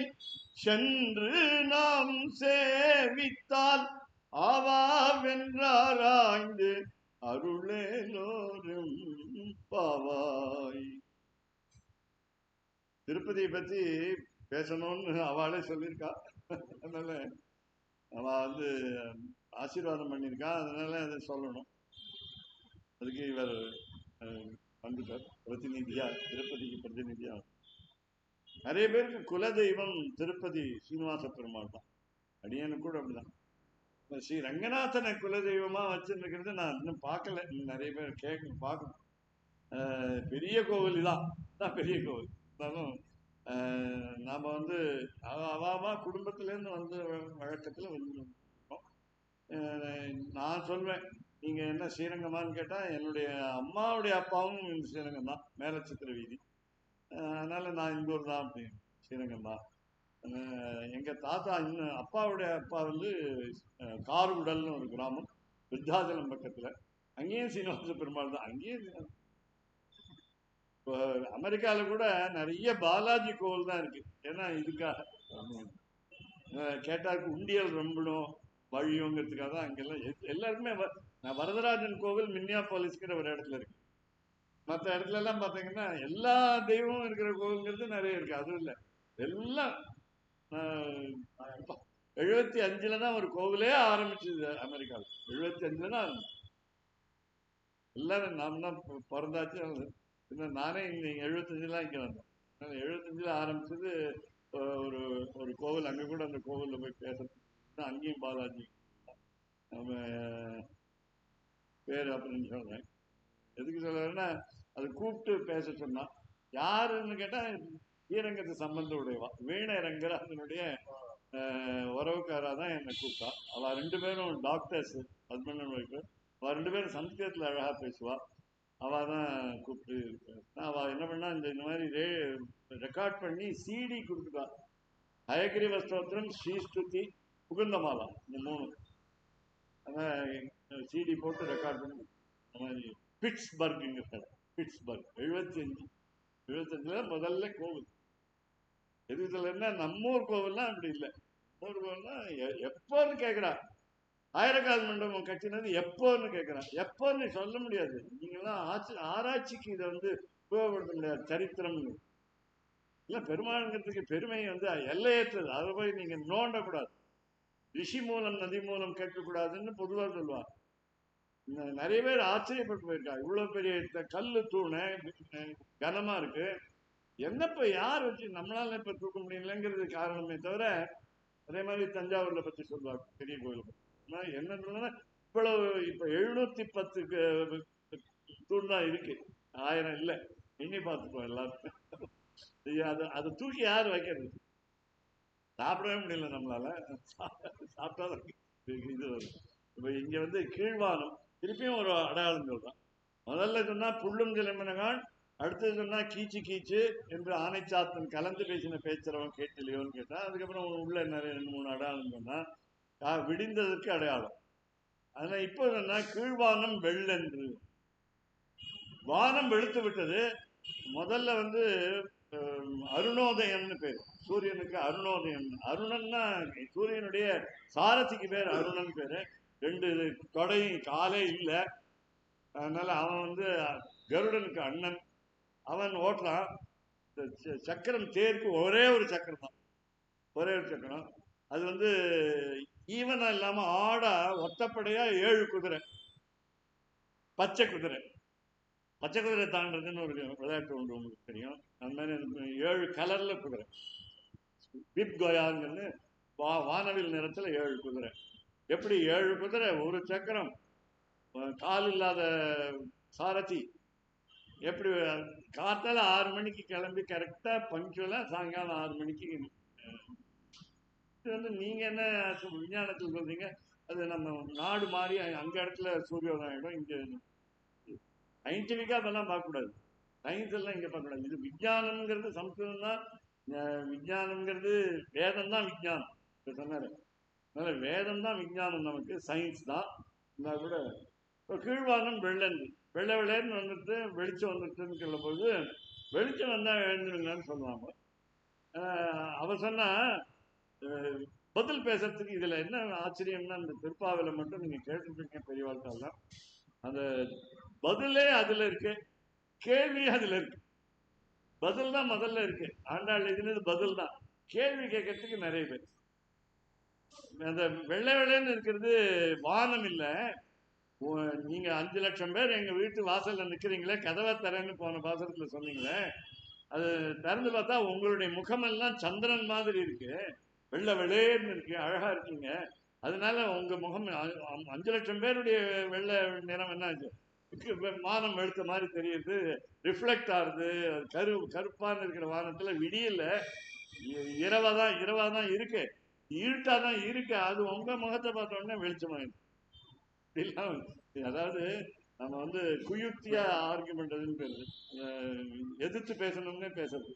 சென்று நாம் சேவித்தால் ஆவாவென்றாராய்ந்து அருளேலோரும் பாவாய். திருப்பதியை பத்தி பேசணும்னு அவளே சொல்லியிருக்கா. அதனால அவ வந்து ஆசீர்வாதம் பண்ணியிருக்கா. அதனால அதை சொல்லணும். அதுக்கு இவர் வந்துட்டார் பிரதிநிதியா, திருப்பதிக்கு பிரதிநிதியா. நிறைய பேருக்கு குலதெய்வம் திருப்பதி சீனிவாச பெருமாள் தான். அடியனுக்கு கூட அப்படிதான். ஸ்ரீ ரங்கநாதனை குலதெய்வமா வச்சிருக்கிறது நான் இன்னும் பார்க்கல. நிறைய பேர் பார்க்கணும். பெரிய கோவில் தான் பெரிய கோவில். இருந்தாலும் நாம வந்து அவாவா குடும்பத்திலேருந்து வந்த வழக்கத்துல வந்து நான் சொல்வேன், நீங்க என்ன ஸ்ரீரங்கமான்னு கேட்டா என்னுடைய அம்மாவுடைய அப்பாவும் இந்த ஸ்ரீரங்கம் தான், மேலச்சித்திர வீதி. அதனால நான் இந்த ஊர் தான் அப்படின்னு ஸ்ரீரங்கம் தான். எங்க தாத்தா இன்னும் அப்பாவுடைய அப்பா வந்து கார்குடல்னு ஒரு கிராமம் விருத்தாச்சலம் பக்கத்துல. அங்கேயும் சீனிவாச பெருமாள் தான். அங்கேயும் இப்போ அமெரிக்காவில் கூட நிறைய பாலாஜி கோவில் தான் இருக்கு. ஏன்னா இதுக்காக கேட்டாக்கு உண்டியல் ரொம்பணும் வழியோங்கிறதுக்காக தான் அங்கெல்லாம் எல்லாருக்குமே. வரதராஜன் கோவில் மின்னியாபாலிஸ்கிற ஒரு இடத்துல இருக்கு. மற்ற இடத்துல எல்லாம் பார்த்தீங்கன்னா எல்லா தெய்வமும் இருக்கிற கோவில்ங்கிறது நிறைய இருக்கு. அதுவும் இல்லை, எல்லாம் 75 தான் ஒரு கோவிலே ஆரம்பிச்சது அமெரிக்காவில். 75 தான் எல்லாரும் நாம் தான் பிறந்தாச்சு. நானே இங்கே 75 இங்கே வந்தேன். 75 ஆரம்பிச்சது ஒரு ஒரு கோவில். அங்கே கூட அந்த கோவிலில் போய் பேசுறது அங்கேயும் பாலாஜி நம்ம பேர் அப்படின்னு சொல்றேன். எதுக்கு சொல்றேன்னா அது கூப்பிட்டு பேச சொன்னா யாருன்னு கேட்டா ஸ்ரீரங்கத்து சம்பந்த உடையவா வீணரங்கர் அதனுடைய உறவுக்காரா தான் என்னை கூப்பிட்டா. அவ 2 பேரும் டாக்டர்ஸ், ஹஸ்பண்ட் அண்ட் ஒய்ஃப். அவ 2 பேரும் சம்ஸ்கிருதத்தில் அழகா பேசுவா. அவள் தான் கூப்பிட்டு அவள் என்ன பண்ணா இந்த மாதிரி ரெக்கார்ட் பண்ணி சிடி கொடுத்துட்டா. ஹயகிரீவ ஸ்தோத்திரம், ஸ்ரீஸ்துதி, புகுந்தமாலா, இந்த 3 அதான் சிடி போட்டு ரெக்கார்ட் பண்ணி அந்த மாதிரி பிட்ஸ்பர்க்ங்கிற பிட்ஸ்பர்க் 75 முதல்ல கோவில். எதுக்கு சொல்லுன்னா நம்மூர் கோவில்லாம் அப்படி இல்லை. நம்மூர் கோவில்னா எப்போன்னு கேட்குறா. ஆயிரக்கால் மண்டபம் கட்டினது எப்போன்னு கேட்குறான். எப்போன்னு சொல்ல முடியாது. நீங்களாம் ஆராய்ச்சிக்கு இதை வந்து உபயோகப்படுத்த முடியாது. சரித்திரம் இல்லை, பெருமாளுங்கிறதுக்கு பெருமை வந்து எல்லையற்றது. அதை போய் நீங்க நோண்டக்கூடாது. ரிஷி மூலம் நதி மூலம் கேட்கக்கூடாதுன்னு பொதுவாக சொல்லுவாங்க. நிறைய பேர் ஆச்சரியப்பட்டு போயிருக்காங்க. இவ்வளவு பெரிய கல்லு தூணை கனமா இருக்கு, என்னப்ப யார் வச்சு நம்மளால இப்ப தூக்க முடியலங்கிறது காரணமே தவிர. அதே மாதிரி தஞ்சாவூர்ல பத்தி சொல்லுவாங்க, பெரிய கோயில் என்ன சொல்லுன்னா இவ்வளவு இப்ப 710 தூண் தான் இருக்கு, 1000 இல்லை. எண்ணி பார்த்துப்போம் எல்லாருக்கும். அதை தூக்கி யார் வைக்கிறது? சாப்பிடவே முடியல நம்மளால. சாப்பிட்டாதான் இது வரும். இப்ப இங்க வந்து கீழ்வானம் திருப்பியும் ஒரு அடையாளம் சொல்றான். முதல்ல சொன்னா புள்ளும் சிலம்பினகான் அடுத்தது சொன்னா கீச்சு கீச்சு என்று ஆனைச்சாத்தன் கலந்து பேசின பேச்சுறவன் கேட்டிலையோன்னு கேட்டா, அதுக்கப்புறம் உள்ள நிறைய 2 3 அடையாளம் சொன்னா விடிந்ததற்கு அடையாளம். அதனால இப்போ என்னன்னா கீழ்வானம் வெள்ளென்று, வானம் வெளுத்து விட்டது. முதல்ல வந்து அருணோதயம்னு பேர், சூரியனுக்கு அருணோதயம். அருணன்னா சூரியனுடைய சாரதிக்கு பேர் அருணன் பேரு. 2 தொடை காலே இல்லை, அதனால அவன் வந்து கருடனுக்கு அண்ணன். அவன் ஓட்டுறான். சக்கரம் தேருக்கு ஒரே ஒரு சக்கரம் தான், ஒரே ஒரு சக்கரம். அது வந்து ஈவனா இல்லாம ஆடா ஒத்தப்படையா 7 குதிரை, பச்சை குதிரை. பச்சை குதிரை தாண்டதுன்னு ஒரு விளையாட்டு ஒன்று உங்களுக்கு தெரியும். அந்த மாதிரி 7 கலர்ல குதிரை, பிப் கோயாங்கிறது வானவில் நிறத்துல 7 குதிரை. எப்படி 7 குதிரை, ஒரு சக்கரம், கால் இல்லாத சாரதி. எப்படி காத்தால 6 மணிக்கு கிளம்பி கரெக்டா பஞ்சுவலா சாயங்காலம் 6 மணிக்கு. இது வந்து நீங்க என்ன விஞ்ஞானத்தில் சொல்றீங்க, அது நம்ம நாடு மாறி அங்க இடத்துல சூரியோதயம் ஆயிடும். இங்க சயின்டிபிக்கா அதெல்லாம் பார்க்கக்கூடாது, சயின்ஸ் எல்லாம் இங்க பார்க்கக்கூடாது. இது விஞ்ஞானம்ங்கிறது சம்ஸ்கிருதம் தான். விஞ்ஞானம்ங்கிறது வேதம் தான் விஞ்ஞானம் சொன்னாரு. அதனால வேதம் தான் விஞ்ஞானம், நமக்கு சயின்ஸ் தான். இருந்தா கூட கீழ்வானம் வெள்ளன், வெள்ளை வெள்ளைன்னு வந்துட்டு வெளிச்சம் வந்துட்டுன்னு சொல்லும் போது, வெளிச்சம் வந்தா எழுந்துருங்கன்னு சொல்லுவாங்க. அவ சொன்னா பதில் பேசுறதுக்கு இதுல என்ன ஆச்சரியம்னா, அந்த திருப்பாவில மட்டும் நீங்க கேட்டுருப்பீங்க பெரியவாழ்த்தாலாம், அந்த பதிலே அதுல இருக்கு, கேள்வி அதுல இருக்கு. பதில் தான் முதல்ல இருக்கு. ஆண்டாள் எழுதினது பதில் தான், கேள்வி கேட்கறதுக்கு நிறைய பேர். அந்த வெள்ளை வெள்ளைன்னு இருக்கிறது வானம் இல்லை. நீங்க 5 லட்சம் பேர் எங்க வீட்டு வாசல்ல நிக்கிறீங்களே, கதவை தரேன்னு போன பாசத்துல சொன்னீங்களே, அது திறந்து பார்த்தா உங்களுடைய முகமெல்லாம் சந்திரன் மாதிரி இருக்கு, வெள்ளை வெள்ளேன்னு இருக்கு, அழகா இருக்கீங்க. அதனால உங்க முகம் 5 லட்சம் பேருடைய வெள்ளை நிறம் என்ன ஆச்சு, வானம் வெளுத்த மாதிரி தெரியுது, ரிஃப்ளெக்ட் ஆகுது. கருப்பான்னு இருக்கிற வானத்துல விடியல, இரவாதான் இருக்கு, இருட்டாதான் இருக்கு. அது உங்க முகத்தை பார்த்த உடனே வெளிச்சமாயிருக்கு. அதாவது நம்ம வந்து குயுக்தியா ஆர்குமெண்ட் பேரு, எதிர்த்து பேசணும்னே பேசுறது.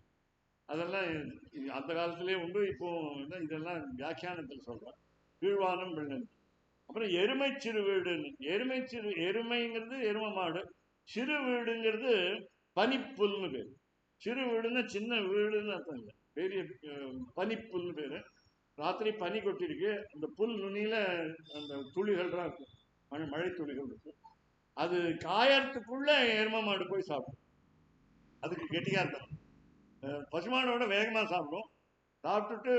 அதெல்லாம் அந்த காலத்திலேயே உண்டு. இப்போ இதெல்லாம் வியாக்கியானத்தில் சொல்றோம். கீழ்வானம் வெள்ளன். அப்புறம் எருமை சிறு வீடுன்னு, எருமைங்கிறது எருமை மாடு, சிறு வீடுங்கிறது பனிப்புல்னு பேரு. சிறு வீடுன்னா சின்ன வீடுன்னு அர்த்தம் இல்லை, பெரிய பனிப்புல்னு பேரு. ராத்திரி பனி கொட்டிருக்கு, அந்த புல் நுனியில அந்த துளிகள் தான் இருக்கும், மழை துளிகள் இருக்கும். அது காயறதுக்குள்ள எருமை மாடு போய் சாப்பிடும். அதுக்கு கெட்டியா இருக்கும். பசுமாடோட வேகமா சாப்பிடும். சாப்பிட்டுட்டு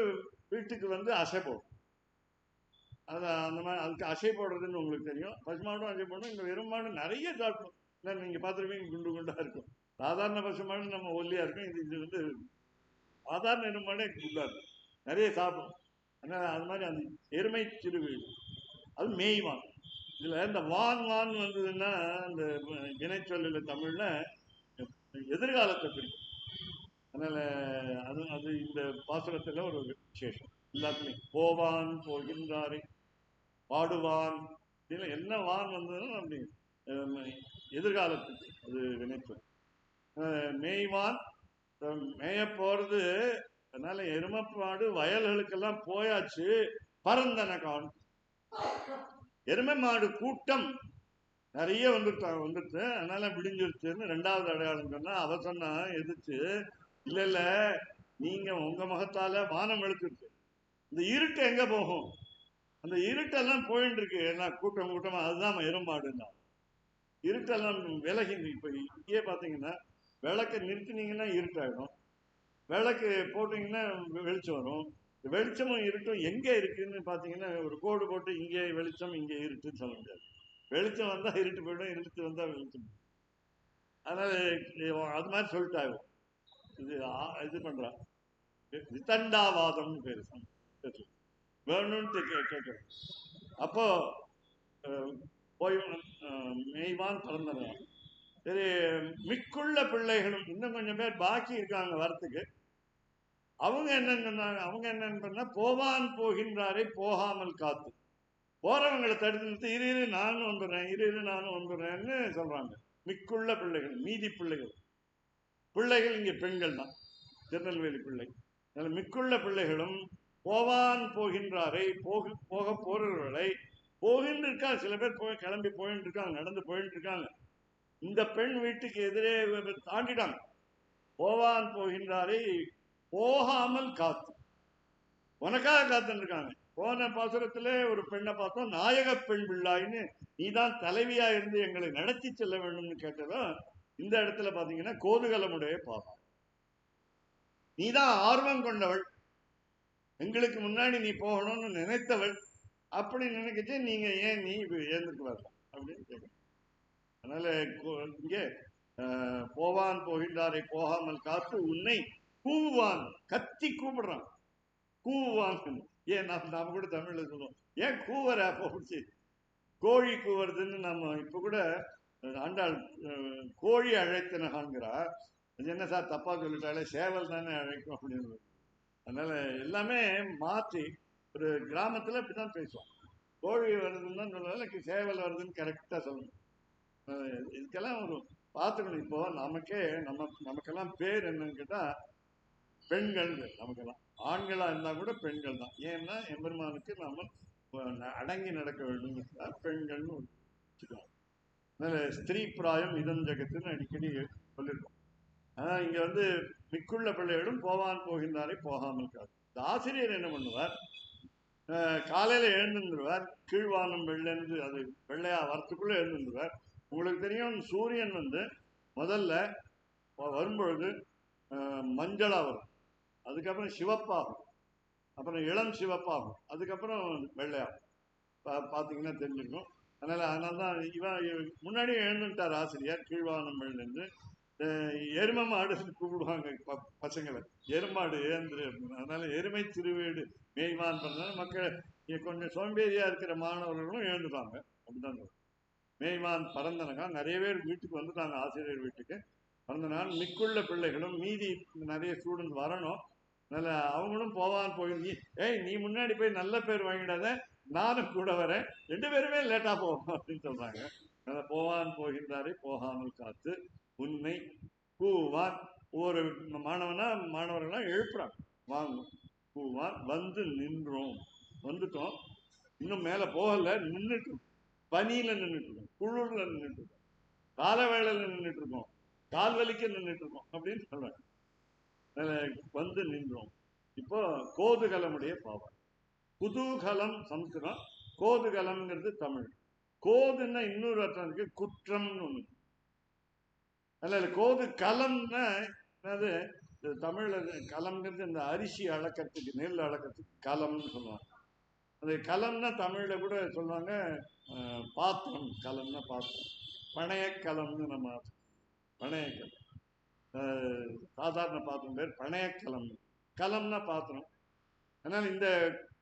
வீட்டுக்கு வந்து அசை போடும். அது அந்த மாதிரி அதுக்கு அசை போடுறதுன்னு உங்களுக்கு தெரியும். பசுமாடும் அசை போடணும். இந்த எருமாடு நிறைய சாப்பிடும். இல்லை நீங்க பார்த்துருப்பீங்க, குண்டு குண்டா இருக்கும். சாதாரண பசுமாடு நம்ம ஒல்லியா இருக்கும். இது வந்து சாதாரண எருமாடே குண்டா இருக்கும், நிறைய சாப்பிடும். அதனால அது மாதிரி அந்த எருமை சிறுவீடு அது மேய்வான். இதுல இந்த வான் வந்ததுன்னா அந்த வினைச்சொல்ல தமிழ்ல எதிர்காலத்தை பிடிக்கும். அதனால அது இந்த பாசுரத்துல ஒரு விசேஷம். எல்லாத்துலையும் போவான் போகின்றாரை பாடுவான், இதுல என்ன வான் வந்ததுன்னா அப்படி எதிர்காலத்துக்கு அது வினைச்சொல். மேய்வான், மேய போறது. அதனால எருமைப்பாடு வயல்களுக்கெல்லாம் போயாச்சு, பரந்தன கான். எருமை மாடு கூட்டம் நிறைய வந்துட்டு அதனால விடிஞ்சிருச்சுன்னு 2வது அடையாளம் சொன்னா, அவ சொன்னா எதிர்த்து, இல்ல நீங்க உங்க முகத்தால வானம் வெளுத்துருச்சு, இந்த இருட்டு எங்க போகும், அந்த இருட்டெல்லாம் போயிட்டு இருக்கு எல்லாம் கூட்டமா, அதுதான் எருமாடுன்னா. இருட்டெல்லாம் விலகி, இப்ப இங்கேயே பாத்தீங்கன்னா விளக்க நிறுத்தினீங்கன்னா இருட்டாயிடும், விளக்கு போட்டீங்கன்னா வெளிச்சம் வரும். வெளிச்சமும் இருட்டும் எங்க இருக்குன்னு பாத்தீங்கன்னா ஒரு கோடு போட்டு இங்கே வெளிச்சம் இங்கே இருட்டுன்னு சொல்ல முடியாது. வெளிச்சம் வந்தா இருட்டு போயிடும், இருட்டு வந்தா வெளிச்சம். அதனால அது மாதிரி சொல்லிட்டாங்க. இது பண்றான் விதண்டாவாதம்னு பேரு வேணும்னு கேட்க. அப்போ போய் மெய்வான் பிறந்தவன். சரி, மிக்குள்ள பிள்ளைகளும் இன்னும் கொஞ்சம் பேர் பாக்கி இருக்காங்க வரத்துக்கு. அவங்க என்னன்னு சொன்னாங்க, அவங்க என்னன்னு பண்ணா, போவான் போகின்றாரை போகாமல் காத்து, போறவங்களை தடுத்து நிறுத்தி இரு நானும் வந்துடுறேன், இரு நானும் வந்துடுறேன்னு சொல்றாங்க. மிக்குள்ள பிள்ளைகள், மீதி பிள்ளைகள். பிள்ளைகள் இங்கே பெண்கள் தான், திருநெல்வேலி பிள்ளை. அதில் மிக்குள்ள பிள்ளைகளும் போவான் போகின்றாரை, போக போறவர்களை போகின்னு இருக்காங்க. சில பேர் கிளம்பி போயிட்டு இருக்காங்க, நடந்து போயிட்டு இருக்காங்க. இந்த பெண் வீட்டுக்கு எதிரே தாண்டிட்டாங்க. போவான் போகின்றாரை போகாமல் காத்து, உனக்காக காத்துன்னு இருக்காங்க. போன பாசுரத்துல ஒரு பெண்ணை பார்த்தோம், நாயக பெண் பிள்ளாயின்னு, நீதான் தலைவியா இருந்து எங்களை நடத்தி செல்ல வேண்டும்னு கேட்டதும் இந்த இடத்துல பாத்தீங்கன்னா கோதுகலமுடைய பாவம். நீதான் ஆர்வம் கொண்டவள், எங்களுக்கு முன்னாடி நீ போகணும்னு நினைத்தவள், அப்படி நினைக்கிச்சு நீங்க ஏன் நீ ஏந்துக்கு வரலாம் அப்படின்னு கேட்க. அதனால இங்கே போவான் போகின்றாரை போகாமல் காத்து உன்னை கூவான், கத்தி கூப்பிடுறான், கூவான். ஏன் நாம கூட தமிழ்ல சொல்லுவோம், ஏன் கூவர போச்சு, கோழி கூவுறதுன்னு. நம்ம இப்ப கூட ஆண்டாள் கோழி அழைத்தனகான்கிறா, என்ன சார் தப்பா சொல்லிட்டாலே, சேவல் தானே அழைக்கும் அப்படின்னு. அதனால எல்லாமே மாற்றி ஒரு கிராமத்துல இப்படிதான் பேசுவோம். கோழி வருதுன்னு தான் சொல்லுவாங்க, சேவல் வருதுன்னு கரெக்டா சொல்லணும். இதுக்கெல்லாம் ஒரு பார்த்துக்கணும். இப்போ நமக்கெல்லாம் பேர் என்னன்னு கேட்டா பெண்கள், நமக்கெல்லாம் ஆண்களா இருந்தா கூட பெண்கள் தான். ஏன்னா எம்பெருமானுக்கு நாம அடங்கி நடக்க வேண்டும், பெண்கள்னு வச்சுக்கலாம். அதனால ஸ்திரீ பிராயம் இதம் ஜெகத்துன்னு அடிக்கடி சொல்லியிருக்கோம். ஆனா இங்க வந்து மிக்குள்ள பிள்ளைகளும் போவான் போகின்றாரை போகாமல் காது. இந்த ஆசிரியர் என்ன பண்ணுவார், காலையில எழுந்துருவார், கீழ்வானம் வெள்ளென்று அது வெள்ளையா வரத்துக்குள்ள எழுந்துருவார். உங்களுக்கு தெரியும், சூரியன் வந்து முதல்ல வரும்பொழுது மஞ்சளா வரும், அதுக்கப்புறம் சிவப்பாகும், அப்புறம் இளம் சிவப்பாகும், அதுக்கப்புறம் வெள்ளையாகும். பார்த்தீங்கன்னா தெரிஞ்சிருக்கும். அதனால தான் இவன் முன்னாடியே எழுந்துட்டார் ஆசிரியர், கீழ்வானம் வெள்ளென்று. எருமை மாடு கூப்பிடுவாங்க பசங்களை, எருமாடு ஏந்திரு அப்படின்னு. அதனால எருமை திருவேடு மேய்வான் பண்ணாலும் மக்கள் கொஞ்சம் சோம்பேறியா இருக்கிற மாணவர்களும் எழுந்துட்டாங்க. அப்படிதான் மேய்வான் பறந்தனக்கா நிறைய பேர் வீட்டுக்கு வந்துட்டாங்க, ஆசிரியர் வீட்டுக்கு பறந்தனால். மிக்குள்ள பிள்ளைகளும் மீதி நிறைய ஸ்டூடெண்ட் வரணும், அதனால அவங்களும் போவான் போய், நீ முன்னாடி போய் நல்ல பேர் வாங்கிடாத, நானும் கூட வரேன், 2 பேருமே லேட்டா போவோம் அப்படின்னு சொல்றாங்க. அதனால போவான் போகின்றாரே போகாமல் காத்து உன்னை கூவான். ஒவ்வொரு மாணவர்களாம் எழுப்புறாங்க, வாங்க கூவான். வந்து நின்றோம், வந்துட்டோம், இன்னும் மேல போகல, நின்றுட்டு பனியில நின்றுட்டு இருக்கோம், குளிர்ல நின்றுட்டு இருக்கோம், கால வேளையில நின்றுட்டு இருக்கோம், கால் வலிக்க நின்றுட்டு இருக்கோம் அப்படின்னு சொல்றாங்க. வந்து நின்றோம். இப்போ கோதுகலமுடைய பாவம். குதூகலம் சம்ஸ்கிருதம், கோதுகலம்ங்கிறது தமிழ். கோதுன்னா இன்னொரு அர்த்தம் இருக்கு, குற்றம்னு ஒண்ணு. அதனால கோது கலம்னா அது தமிழ்ல கலம்ங்கிறது இந்த அரிசி அளக்கிறதுக்கு, நெல் அளக்கிறதுக்கு கலம்னு சொல்லுவாங்க. அது கலம்னா தமிழ்ல கூட சொல்லுவாங்க பாத்திரம், கலம்னா பாத்திரம். பணையக்கலம்னு நம்ம பணையக்கலம், சாதாரண பாத்திரம் பேர் பணையக்கலம், கலம்னா பாத்திரம். அதனால இந்த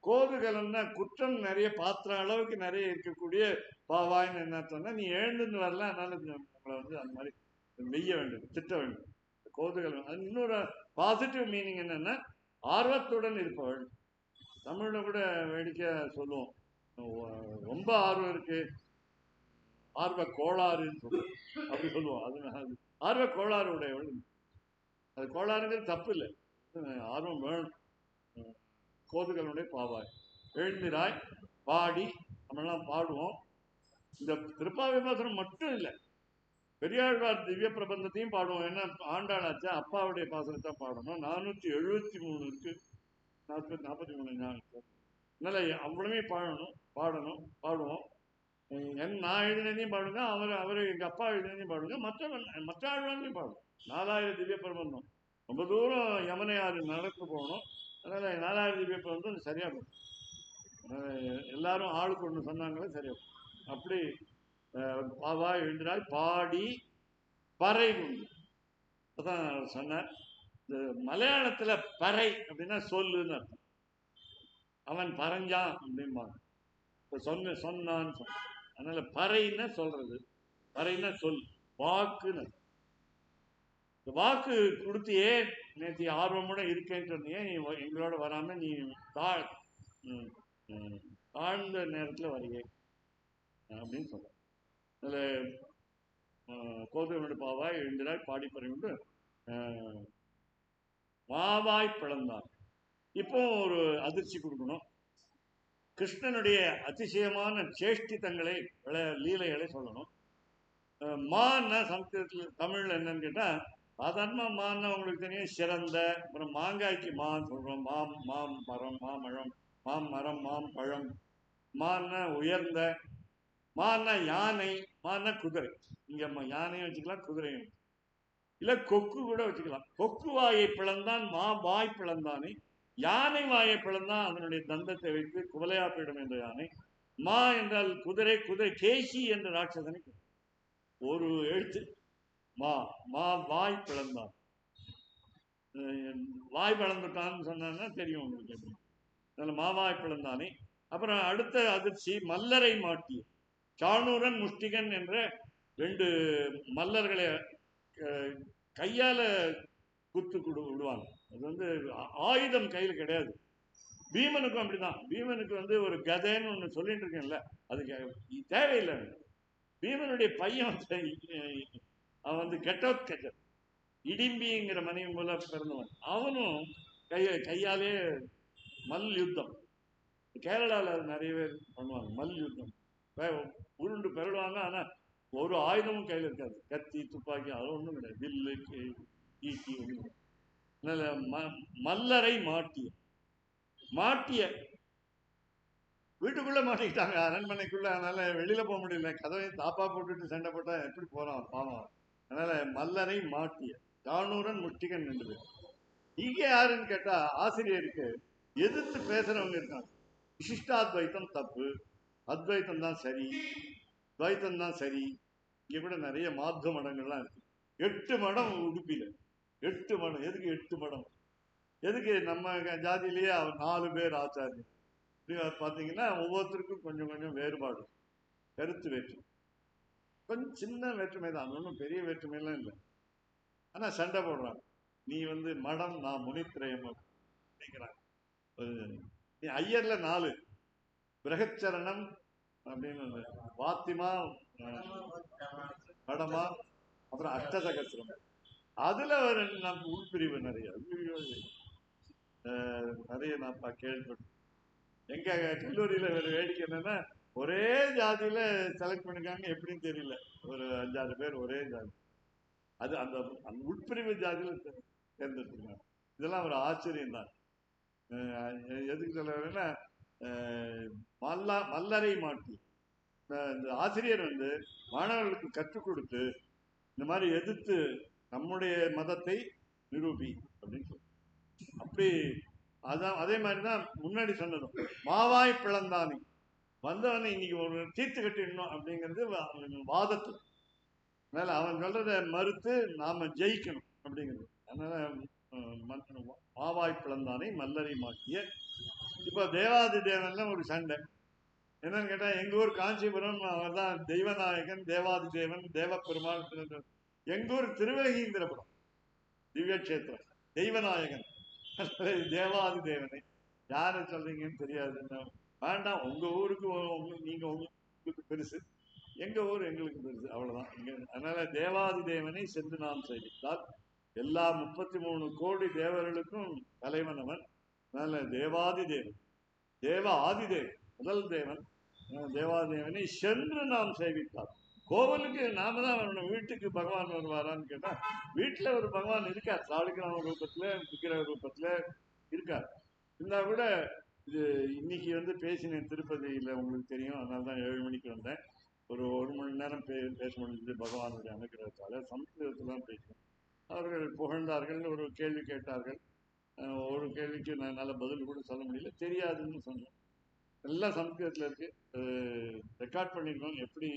கோதுகலம்னா குற்றம் நிறைய, பாத்திரம் அளவுக்கு நிறைய இருக்கக்கூடிய பாவாயின்னு என்ன சொன்னா, நீ எழுந்துன்னு வரலாம், அதனால நம்மளை வந்து அந்த மாதிரி வெய்ய வேண்டும், திட்ட வேண்டும். கோதுகலம் அது இன்னொரு பாசிட்டிவ் மீனிங் என்னன்னா ஆர்வத்துடன் இருப்பவள். தமிழ்ல கூட வேடிக்கையா சொல்லுவோம், ரொம்ப ஆர்வம் இருக்கு, ஆர்வ கோளாறுன்னு சொல்லுவோம், அப்படி சொல்லுவோம். அது ஆர்வ கோளாறு உடையவள். அது கோளாறுங்கிறது தப்பு இல்லை, ஆர்வம் வேணும். கோதுகளுடைய பாவாய் எழுந்திராய் பாடி, நம்மெல்லாம் பாடுவோம். இந்த திருப்பாவை பாசனம் மட்டும் இல்லை, பெரியாழ்வார் திவ்ய பிரபந்தத்தையும் பாடுவோம். ஏன்னா ஆண்டாளாச்சா, அப்பாவுடைய பாசனத்தை பாடணும். 473 இருக்கு, 43 ஞாபகம். அதனால அவ்வளவுமே பாடுவோம். நான் எழுதினதையும் பாடுங்க, அவரு எங்க அப்பா எழுதினதையும் பாடுங்க, மற்ற ஆழ்வாரையும் பாடுவோம். 4000 திவ்ய பிரபந்தம், ரொம்ப தூரம் யமுனையாறு நடந்து போகணும். அதனால 4000 திவ்ய பிரபந்தம் சரியா போகும். எல்லாரும் ஆளுக்கு ஒன்று சொன்னாங்களே சரியா போகும். அப்படி பாவா எழுந்திராய் பாடி பறை உண்டு. அதான் சொன்னார். இந்த மலையாளத்துல பறை அப்படின்னா சொல்லுன்னு அர்த்தம். அவன் பறைஞ்சான் அப்படிம்பாங்க, சொன்னான்னு சொன்ன. அதனால பறைன்னா சொல்றது, பறைன்னா சொல், வாக்குன்னு. வாக்கு கொடுத்தியே, நேற்று ஆர்வமுட இருக்கேன்னு சொன்னியே, நீ எங்களோட வராம நீ தாழ்ந்த நேரத்துல வரையே அப்படின்னு சொல்ற. அதுல கோதுமை பாவாய் எழுந்திராய் பாடி பறை உண்டு. அஹ், மாவாய் பிளந்தான். இப்போ ஒரு அதிர்ச்சி கொடுக்கணும். கிருஷ்ணனுடைய அதிசயமான சேஷ்டித்தங்களை லீலைகளை சொல்லணும். மான்னா சம்ஸ்கிருதத்தில் தமிழ்ல என்னன்னு கேட்டா, சாதாரணமா மான்னா உங்களுக்கு தெரியும் சிறந்த, அப்புறம் மாங்காய்க்கு மான்னு சொல்றோம். மாம் மரம், மாமழம், மாமரம், மாம் பழம். மான்னா உயர்ந்த, மான்னா யானை, மான்னா குதிரை. இங்க யானையும் வச்சுக்கலாம், குதிரையும் இல்ல கொக்கு கூட வச்சுக்கலாம். கொக்கு வாயை பிளந்தான் மா வாய் பிளந்தானே. யானை வாயை பிளந்தான் அதனுடைய தந்தத்தை வைத்து குவலையாப்பிடம் என்ற யானை. மா என்றால் குதிரை, குதிரை கேசி என்ற ராட்சசனை ஒரு எழுத்து மா. மா வாய் பிளந்தான். வாய் பிளந்துட்டான்னு சொன்னா தெரியும் உங்களுக்கு எப்படி. அதனால மாவாய் பிளந்தானே. அப்புறம் அடுத்த அதிர்ச்சி மல்லரை மாட்டி. சாணூரன் முஷ்டிகன் என்ற 2 மல்லர்களை கையால குத்து விடுவாங்க. அது வந்து ஆயுதம் கையில் கிடையாது. பீமனுக்கும் அப்படிதான். பீமனுக்கு வந்து ஒரு கதைன்னு ஒன்று சொல்லிட்டு இருக்கேன்ல, அதுக்கு தேவையில்லை. பீமனுடைய பையன் அவன் வந்து கெட்டோத்கச்சர், இடிம்பிங்கிற மனைவி போல பிறந்தவன். அவனும் கையாலே மல் யுத்தம். கேரளாவில் அது நிறைய பேர் பண்ணுவாங்க. மல் யுத்தம் உருண்டு பெறடுவாங்க. ஆனா ஒரு ஆயுதமும் கையில் இருக்காது. கத்தி, துப்பாக்கி அது ஒன்றும் கிடையாது. வில்லு, ஈட்டி ஒன்றும். மல்லரை மாட்டிய வீட்டுக்குள்ள மாட்டிக்கிட்டாங்க, அரண்மனைக்குள்ள. அதனால வெளியில போக முடியல. கதவை தாப்பா போட்டுட்டு சண்டை போட்டா எப்படி போறான் பாவம். அதனால மல்லரை மாட்டிய தானூரன் முஷ்டிகன் என்று. இங்க யாருன்னு கேட்டா, ஆசிரியருக்கு எதிர்த்து பேசுறவங்க இருக்காங்க. விசிஷ்டாத்வைத்தம் தப்பு, அத்வைத்தம் தான் சரி, துவைத்தம் தான் சரி. இங்க கூட நிறைய மாத்வ மடங்கள்லாம் இருக்கு. 8 மடம் உடுப்பில. 8 மடம். எதுக்கு 8 மடம்? எதுக்கு? நம்ம ஜாதியிலேயே 4 பேர் ஆச்சாரியர். பார்த்தீங்கன்னா ஒவ்வொருத்தருக்கும் கொஞ்சம் கொஞ்சம் வேறுபாடு, கருத்து வேற்றுமை. கொஞ்சம் சின்ன வேற்றுமை தான், ஒன்றும் பெரிய வேற்றுமையெல்லாம் இல்லை. ஆனா சண்டை போடுறாங்க. நீ வந்து மடம், நான் முனித்திரயம் அப்படிங்கிறாங்க. நீ ஐயர்ல 4, பிரகச்சரணம் அப்படின்னு, வாத்திமா, மடமா, அப்புறம் அஷ்டசகசிரம். அதுல ஒரு நம்ம உள்பிரிவு நிறைய நான் கேள்விப்பட்டேன். எங்க கல்லூரியில ஒரு வேடிக்கை என்னன்னா, ஒரே ஜாதியில செலக்ட் பண்ணிருக்காங்க. எப்படின்னு தெரியல. ஒரு 5-6 பேர் ஒரே ஜாதி. அது அந்த உட்பிரிவு ஜாதியில தேர்ந்தெடுத்திருக்காங்க. இதெல்லாம் ஒரு ஆச்சரியம் தான். எதுக்கு சொல்ல வரேன்னா, மல்லரை மாட்டி இந்த ஆசிரியர் வந்து மாணவர்களுக்கு கற்றுக் கொடுத்து இந்த மாதிரி எதிர்த்து நம்முடைய மதத்தை நிரூபி அப்படின்னு சொல்லி, அப்படி அதான். அதே மாதிரிதான் முன்னாடி சொன்னதும், மாவாய் பிளந்தானி வந்தவனை இன்னைக்கு ஒரு தீர்த்து கட்டிடணும் அப்படிங்கிறது வாதத்து. அதனால அவன் சொல்றத மறுத்து நாம ஜெயிக்கணும் அப்படிங்கிறது. அதனால மாவாய் பிளந்தானை மல்லரை மாட்டிய. இப்ப தேவாதி தேவன்ல ஒரு சண்டை என்னன்னு கேட்டா, எங்க ஊர் காஞ்சிபுரம், அவர் தான் தெய்வநாயகன், தேவாதி தேவன், தேவ பெருமாள். எங்க ஊர் திருவேகீந்திரபுரம் திவ்ய கஷேத்திரம், தெய்வநாயகன், தேவாதி தேவனை. யாரை சொல்றீங்கன்னு தெரியாது. வேண்டாம், உங்க ஊருக்கு நீங்க உங்களுக்கு பெருசு, எங்க ஊர் எங்களுக்கு பெருசு, அவ்வளவுதான். அதனால தேவாதி தேவனை சென்று நாம் சேவித்தால் எல்லா 33 கோடி தேவர்களுக்கும் தலைவன் அவன். அதனால தேவாதி தேவன், தேவ ஆதிதேவன், முதல் தேவன் தேவாதேவனை சென்று நாம் சேவித்தால். கோவிலுக்கு நாம தான் வரணும். வீட்டுக்கு பகவான் வருவாரான்னு கேட்டா, வீட்டுல ஒரு பகவான் இருக்கார். சாலிகிராம ரூபத்துல, விக்கிரக ரூபத்துல இருக்கார். இருந்தா கூட இது இன்னைக்கு வந்து பேசினேன் திருப்பதியில, உங்களுக்கு தெரியும். அதனால தான் 7 மணிக்கு வந்தேன். ஒரு 1 மணி நேரம் பேச முடிஞ்சது பகவானுடைய அனுகிரகத்தால. சமஸ்கிருதத்துல தான் பேசினேன். அவர்கள் புகழ்ந்தார்கள், ஒரு கேள்வி கேட்டார்கள். ஒரு கேள்விக்கு நான் நல்ல பதில் கூட சொல்ல முடியல, தெரியாதுன்னு சொன்னேன். எல்லாம் சமஸ்கிருதத்தில் இருக்கு, ரெக்கார்ட் பண்ணியிருக்கோம். எப்படி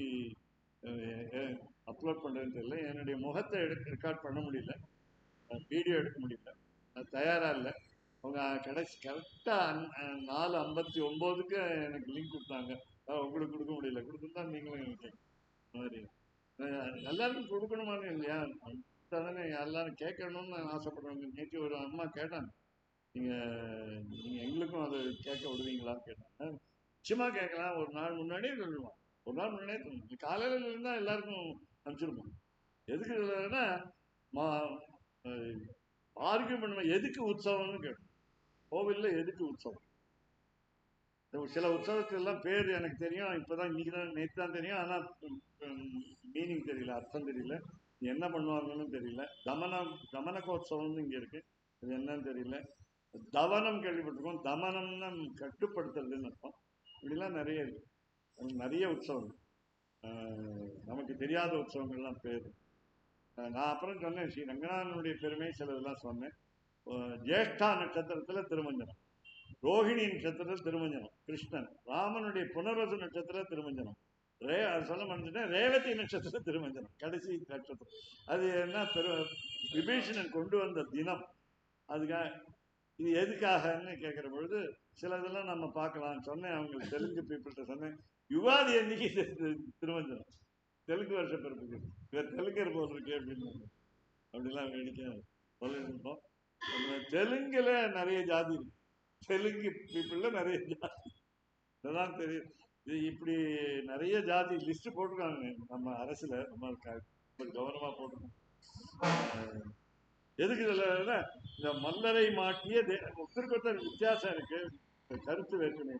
அப்லோட் பண்ணுறதுன்னு தெரியல. என்னுடைய முகத்தை ரெக்கார்ட் பண்ண முடியல, வீடியோ எடுக்க முடியல, அது தயாராக இல்லை. அவங்க கரெக்டாக 4:59க்கு எனக்கு லிங்க் கொடுத்தாங்க. உங்களுக்கு கொடுக்க முடியல. கொடுத்துருந்தா நீங்களும் எனக்கு மாதிரி எல்லாருக்கும் கொடுக்கணுமான்னு இல்லையா? தானே எல்லாரும் கேட்கணும்னு ஆசைப்படுறாங்க. நேற்று ஒரு அம்மா கேட்டாங்க, நீங்கள் எங்களுக்கும் அதை கேட்க விடுவீங்களான்னு கேட்டாங்க. நிச்சயமா கேட்கலாம். ஒரு நாள் முன்னாடியே சொல்லுவான். ஒரு நாள் முன்னாடியே சொல்லுவோம். காலையில் இருந்தால் எல்லாருக்கும் அனுப்பிச்சிருப்போம். எதுக்கு சொல்லுறதுன்னா, ஆர்கியூ பண்ணுவேன், எதுக்கு உற்சவம்னு கேட்டோம். கோவில்ல எதுக்கு உற்சவம்? சில உற்சவத்துக்கு எல்லாம் பேர் எனக்கு தெரியும், இப்பதான் இன்னைக்கு தான் நேற்று தான் தெரியும். ஆனா மீனிங் தெரியல, அர்த்தம் தெரியல, என்ன பண்ணுவாங்கன்னு தெரியல. தமனகோத்சவம்னு இங்க இருக்கு, அது என்னன்னு தெரியல. தவனம் கேள்விப்பட்டிருக்கோம், தமனம்னா கட்டுப்படுத்துறதுன்னு அர்த்தம். இப்படிலாம் நிறைய இருக்கு, நிறைய உற்சவங்கள் நமக்கு தெரியாத உற்சவங்கள்லாம் பேர். நான் அப்புறம் சொன்னேன், ஸ்ரீ ரங்கநாதனுடைய பெருமை சிலதெல்லாம் சொன்னேன். ஜேஷ்டா நட்சத்திரத்துல திருமஞ்சனம், ரோஹிணி நட்சத்திரத்தில் திருமஞ்சனம் கிருஷ்ணன், ராமனுடைய புனர்வசு நட்சத்திர திருமஞ்சனம், அது சொல்ல முடிஞ்சுட்டேன், ரேவதி நட்சத்திர திருமஞ்சனம் கடைசி நட்சத்திரம். அது என்ன விபீஷணன் கொண்டு வந்த தினம். அதுக்காக இது எதுக்காகன்னு கேட்குற பொழுது சிலதெல்லாம் நம்ம பார்க்கலாம் சொன்னேன். அவங்களுக்கு தெலுங்கு பீப்புள்கிட்ட சொன்னேன், யுகாதி அன்னைக்கு திருமஞ்சனம், தெலுங்கு வருஷ பிறப்புக்கு, இவர் தெலுங்கர் போல் இருக்கு அப்படின்னு. அப்படிலாம் வேடிக்கை சொல்லிட்டு இருந்தோம். தெலுங்குல நிறைய ஜாதி இருக்கு, தெலுங்கு பீப்புள்ல நிறைய ஜாதி, இதெல்லாம் தெரியும். இது இப்படி நிறைய ஜாதி லிஸ்ட் போட்டிருக்காங்க நம்ம அரசுல, நம்ம கவனமா போட்டிருக்கோம். எதுக்கு இதுல இந்த மல்லரை மாட்டிய ஒருத்தருக்கு வித்தியாசம் இருக்கு, கருத்து வேற்றுமை.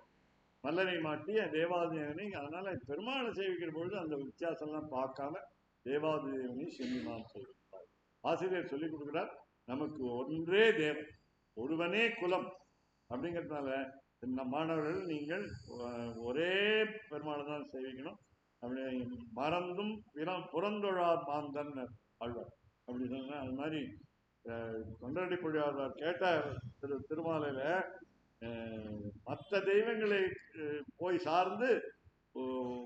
மல்லரை மாட்டிய தேவாதேவனை, அதனால பெருமாளை சேவிக்கிற பொழுது அந்த வித்தியாசம் எல்லாம் பார்க்காம தேவாதேவனை சென்னிமான் செய்கிறார். ஆசிரியர் சொல்லிக் கொடுக்கிறார், நமக்கு ஒன்றே தேவன், ஒருவனே குலம். அப்படிங்கிறதுனால மாணவர்கள் நீங்கள் ஒரே பெருமாளை தான் சேவிக்கணும். அப்படி மறந்தும் புறந்தொழா மாந்தன் ஆழ்வார் அப்படி சொன்ன. அது மாதிரி தொண்டரடி பொழியாளர் கேட்ட திருமாலையில மற்ற தெய்வங்களை போய் சார்ந்து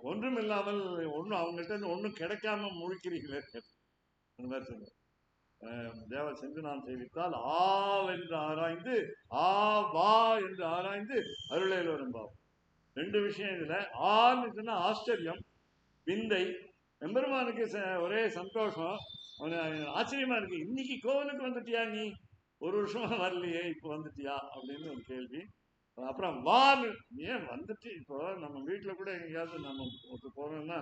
ஒன்றும் இல்லாமல் ஒன்றும் அவங்கள்ட்ட இருந்து ஒன்றும் கிடைக்காம முழிக்கிறீங்களே அந்த மாதிரி சொன்ன. தேவ சென்று நான் சேவித்தால் என்று ஆராய்ந்து வா என்று ஆராய்ந்து அருளையில் வரும் பாவம். ரெண்டு விஷயம் இதுல. ஆன்னு சொன்னா ஆச்சரியம், விந்தை. எம்பெருமானுக்கு ஒரே சந்தோஷம், ஆச்சரியமா இருக்கு. இன்னைக்கு கோவிலுக்கு வந்துட்டியா நீ, ஒரு வருஷமா வரலையே, இப்போ வந்துட்டியா அப்படின்னு ஒரு கேள்வி. அப்புறம் வான்னு, ஏன் வந்துட்டு இப்போ நம்ம வீட்டுல கூட எங்கேயாவது நம்ம ஒருத்தர் போனோம்னா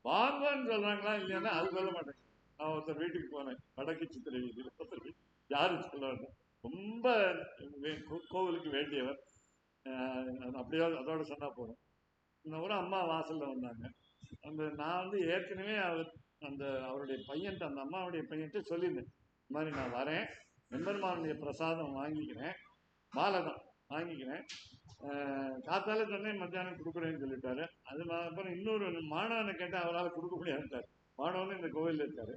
வாங்கன்னு சொல்றாங்களா இல்லையானா அது சொல்ல மாட்டேன். நான் ஒருத்தர் வீட்டுக்கு போனேன், வடக்கு சித்திரை வீதியில் ஒருத்தர், யாரும் சொல்ல வேண்டாம், ரொம்ப கோவிலுக்கு வேண்டியவர், அப்படியோ அதோட சொன்னா போதும். இந்த ஒரு அம்மா வாசல்ல வந்தாங்க. அந்த நான் வந்து ஏற்கனவே அவருடைய பையன்ட்டு, அந்த அம்மாவுடைய பையன்ட்டு சொல்லியிருந்தேன், இந்த மாதிரி நான் வரேன், எம்பெருமானுடைய பிரசாதம் வாங்கிக்கிறேன், மாலை தான் வாங்கிக்கிறேன், காத்தால சொன்னேன் மத்தியானம் கொடுக்குறேன்னு சொல்லிட்டாரு. அது அப்புறம் இன்னொரு மாணவனை கேட்டால் அவரால் கொடுக்க முடியாதுட்டார். மாணவனும் இந்த கோவிலில் இருக்காரு,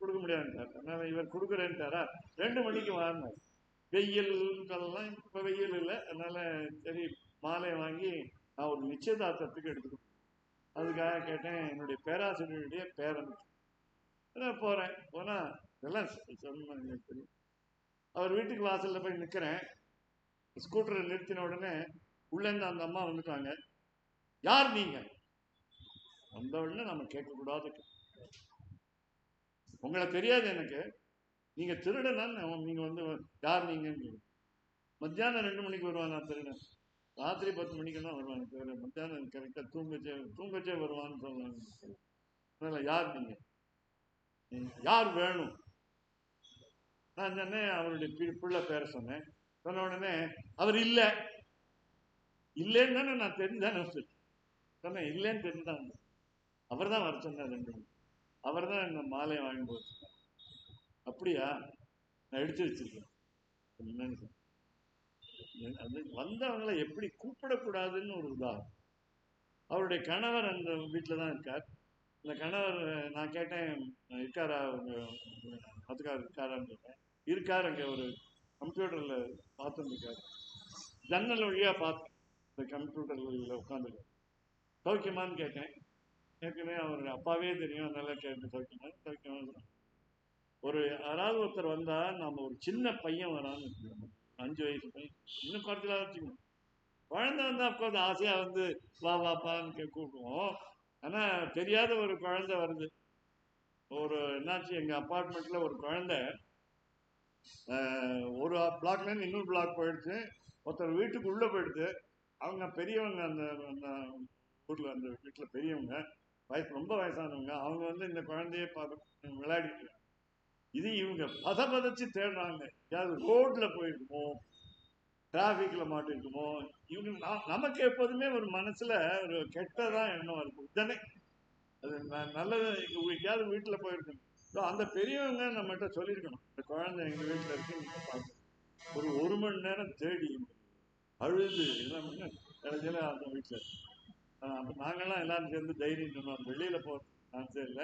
கொடுக்க முடியாதுட்டார். அதனால இவர் கொடுக்குறேன்ட்டாரா, 2 மணிக்கு வாங்கினார். வெயில் சொல்லலாம், இப்போ வெயில் இல்லை, அதனால சரி மாலையை வாங்கி நான் ஒரு நிச்சயதார்த்தத்துக்கு எடுத்துக்கிட்டேன். அதுக்காக கேட்டேன், என்னுடைய பேராசிரியருடைய பேரன். போறேன், போனா இதெல்லாம் சொன்ன தெரியும். அவர் வீட்டுக்கு வாசல்ல போய் நிற்கிறேன், ஸ்கூட்டரை நிறுத்தின உடனே உள்ளேருந்து அந்த அம்மா வந்துட்டாங்க. யார் நீங்க? வந்த உடனே நம்ம கேட்கக்கூடாது, உங்களை தெரியாது எனக்கு, நீங்க திருடன், நீங்க வந்து யார் நீங்க? மத்தியானம் 2 மணிக்கு வருவான் நான் திருடன், ராத்திரி 10 மணிக்கு தான் வருவாங்க திருடன், மத்தியானம் கரெக்டா தூங்கச்சே வருவான்னு சொல்லுவாங்க. அதனால யார் நீங்க, யார் வேணும்? நான் சொன்னேன், அவருடைய பிள்ளை பேரை சொன்னேன். சொன்ன உடனே அவர் இல்லைன்னு தானே நான் தெரிஞ்சுதானே சொன்னேன், இல்லைன்னு தெரிஞ்சுதான். அவர் தான் வர சொன்னார் 2 மணி, அவர் தான் இந்த மாலையை வாங்கி போச்சு. அப்படியா, நான் எடுத்து வச்சிருக்கேன். அது வந்தவங்களை எப்படி கூப்பிடக்கூடாதுன்னு ஒரு உதாரணம். அவருடைய கணவர் அந்த வீட்டில் தான் இருக்கார். இந்த கணவர் நான் கேட்டேன், இருக்காரா அதுக்காக இருக்காரான்னு கேட்டேன். இருக்கார், அங்கே ஒரு கம்ப்யூட்டர்ல பார்த்துருக்காரு, ஜன்னல் வழியா பார்த்து இந்த கம்ப்யூட்டர்ல உட்காந்துருக்காரு. சௌக்கியமானு கேட்டேன். ஏற்கனவே அவருடைய அப்பாவே தெரியும், அதனால கேட்டு சௌக்கியமான. ஒரு யாராவது ஒருத்தர் வந்தா நம்ம ஒரு சின்ன பையன் வரான்னு வச்சுக்கணும், 5 வயசு பையன், இன்னும் குறைச்சலா வச்சுக்கணும். குழந்தை வந்தா அப்போது ஆசையா வந்து வா வாப்பான்னு கூப்பிடுவோம். ஆனா தெரியாத ஒரு குழந்தை வருது. ஒரு என்னாச்சு, எங்க அப்பார்ட்மெண்ட்ல ஒரு குழந்தை ஒரு பிளாக்ல இருந்து இன்னொரு பிளாக் போயிடுச்சு. ஒருத்தர் வீட்டுக்கு உள்ள போயிடுது. அவங்க பெரியவங்க, அந்த ஊர்ல அந்த வீட்டுல பெரியவங்க, ரொம்ப வயசானவங்க. அவங்க வந்து இந்த குழந்தைய பார்த்து விளையாடிட்டு இது இவங்க பதச்சு தேடுறாங்க. யாராவது ரோட்ல போயிருக்குமோ, டிராபிக்ல மாட்டிருக்குமோ, இவங்க நமக்கு எப்போதுமே ஒரு மனசுல ஒரு கெட்டதான் எண்ணம் இருக்கும். உடனே அது நல்லது. எங்கேயாவது வீட்டுல போயிருக்கணும், அந்த பெரியவங்க நம்மகிட்ட சொல்லியிருக்கணும், இந்த குழந்தை எங்க வீட்டுல இருக்கு, நீங்க பார்க்கணும். ஒரு மணி நேரம் தேடி அழுது எல்லாம் கடைசியில அந்த வீட்டுல அப்ப நாங்கெல்லாம் எல்லாரும் சேர்ந்து தைரியம் சொன்னோம், வெளியில போறது நான் தெரியல,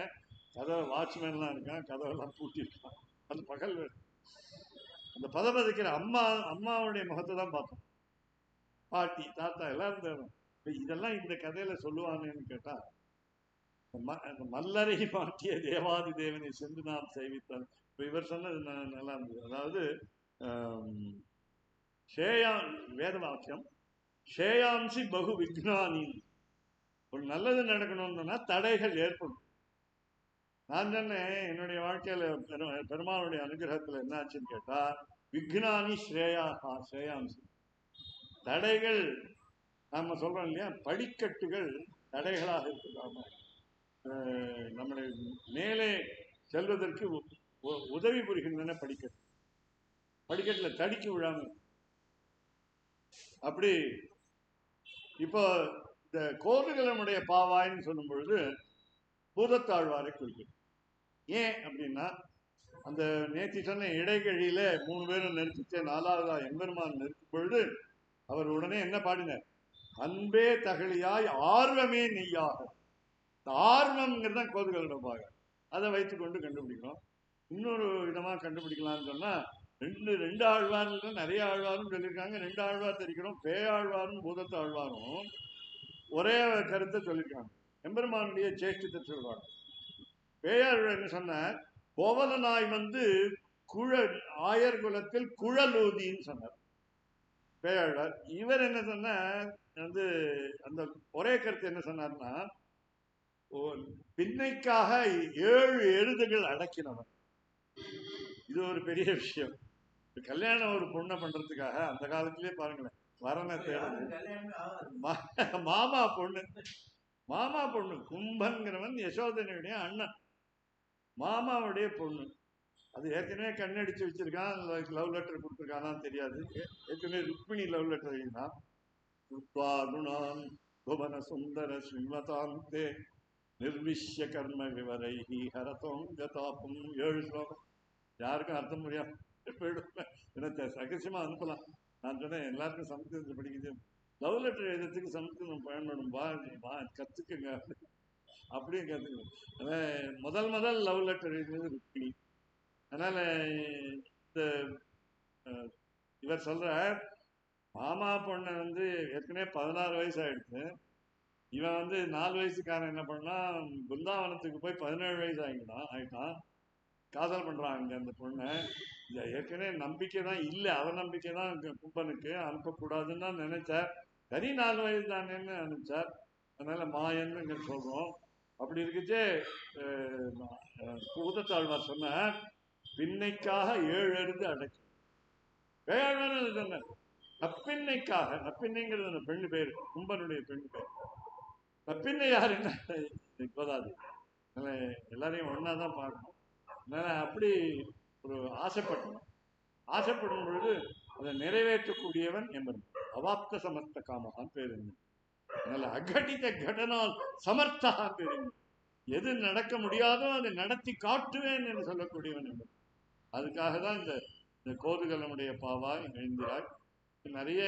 கதவை வாட்ச்மேன்லாம் இருக்கான், கதவெல்லாம் பூட்டிருக்கான். அது பகல் அந்த பதப்பதைக்கிற அம்மாவுடைய முகத்தை தான் பார்த்தோம். பாட்டி தாத்தா எல்லாரும் தேடும். இதெல்லாம் இந்த கதையில சொல்லுவாங்கன்னு கேட்டா, மல்லரை மாட்டிய தேவாதி தேவனை சென்று நாம் செய்வித்தால், இப்ப இவர் சொன்னது நல்லா இருந்தது. அதாவது வேத வாக்கியம், ஷேயாம்சி பகு விக்னானி, ஒரு நல்லது நடக்கணும்னா தடைகள் ஏற்படும். நான் சொன்னேன் என்னுடைய வாழ்க்கையில பெருமாளுடைய அனுகிரகத்துல என்ன ஆச்சுன்னு கேட்டா, விக்னானி ஸ்ரேயாம்சி, தடைகள் நாம சொல்றோம் இல்லையா, படிக்கட்டுகள் தடைகளாக இருக்காம நம்மளை மேலே செல்வதற்கு உதவி புரிகின்றன. படிக்கட்டுல தடிக்கி விழாம. அப்படி இப்போ இந்த கோதுகளுடைய பாவாய்ன்னு சொல்லும் பொழுது பூதத்தாழ்வாரை குறிக்கும். ஏன் அப்படின்னா, அந்த நேற்று சொன்ன இடைகழியில 3 பேரும் நெருப்பிச்சு 4வதா எம்பெருமான் நெருக்கும் பொழுது அவர் உடனே என்ன பாடினார்? அன்பே தகழியாய் ஆர்வமே நெய்யாக. ஆர்வம்ங்கிறது தான் கோதுகளோட பாகம். அதை வைத்துக்கொண்டு கண்டுபிடிக்கணும். இன்னொரு விதமா கண்டுபிடிக்கலாம்னு சொன்னா, ரெண்டு ஆழ்வார்கள் நிறைய ஆழ்வாரும் சொல்லியிருக்காங்க. 2 ஆழ்வார் தெரிவிக்கிறோம். பேயாழ்வாரும் பூதத்தாழ்வாரும் ஒரே கருத்தை சொல்லியிருக்காங்க. எம்பெருமானுடைய சேஷ்டத்தை சொல்வாங்க. பேயாழ்வார் என்ன சொன்னார்? கோவலனாய் வந்து ஆயர் குலத்தில் குழலூதின்னு சொன்னார் பேயாழ்வார். இவர் என்ன சொன்னார்? வந்து அந்த ஒரே கருத்து என்ன சொன்னார்னா, பின்னைக்காக 7 எருதுகள் அடக்கினவன். இது ஒரு பெரிய விஷயம். கல்யாணம் ஒரு பொண்ணை பண்றதுக்காக அந்த காலத்திலே பாருங்களேன், வரனை தேடுது. மாமா பொண்ணு கும்பன்கிறவன் யசோதனையுடைய அண்ணன், மாமாவுடைய பொண்ணு. அது ஏற்கனவே கண்ணடிச்சு வச்சிருக்கான், லவ் லெட்டர் கொடுத்துருக்கானான்னு தெரியாது. ஏற்கனவே ருக்மிணி லவ் லெட்டர் எழுதினான். புவன சுந்தர ஸ்ரீமதாந்தே நிர்விஷ்ய கர்ம விவரைஹி ஹரதோம் கதாபம். 7 ஸ்லோகம். யாருக்கும் அர்த்தம் முடியாது போயிடுவேன், ரகசியமா அனுப்பலாம். நான் சொன்னேன் எல்லாருக்கும் சமஸ்கிருதத்தை படிக்குது, லவ் லெட்டர் எழுதுறதுக்கு சமஸ்கிருதம் பயன்படும், கத்துக்குங்க அப்படியும் கத்துக்கணும். முதல் லவ் லெட்டர் எழுதுறது ருக்மிணி. அதனால இந்த இவர் சொல்ற மாமா பொண்ணை வந்து ஏற்கனவே 16 வயசு ஆயிடுச்சு. இவன் வந்து 4 வயசுக்காரன் என்ன பண்ணா, பிருந்தாவனத்துக்கு போய் 17 வயசு ஆயிட்டான். காதல் பண்றான் அங்க அந்த பொண்ணை. ஏற்கனவே நம்பிக்கை தான் இல்லை, அவநம்பிக்கை தான் கும்பனுக்கு, அனுப்பக்கூடாதுன்னு தான் நினைச்சார். சரி 4 வயசு தானேன்னு அனுப்பிச்சார். அதனால மாயன்னு இங்க சொல்றோம். அப்படி இருக்குச்சே பூதத்தாழ்வார் சொன்னார், பின்னைக்காக 7 எருது அடக்கி. வேளாண் சொன்னார் நப்பின்னைக்காக. நப்பின்னைங்கிறது அந்த பெண்ணு பேரு, கும்பனுடைய பெண்ணு பேர். நப்பின்னை யார் என்ன இப்போதாது, எல்லாரையும் ஒன்னாதான் பார்க்கணும். அதனால அப்படி ஒரு ஆசைப்படும் பொழுது அதை நிறைவேற்றக்கூடியவன் என்பது அவாப்த சமர்த்த காமகான் பேரு. அதனால அகடித கடனால் சமர்த்தகான் பேரு. எது நடக்க முடியாதோ அதை நடத்தி காட்டுவேன் என்று சொல்லக்கூடியவன் என்பது. அதுக்காக தான் இந்த கோதுகளுடைய பாவாய் எழுந்திராய். நிறைய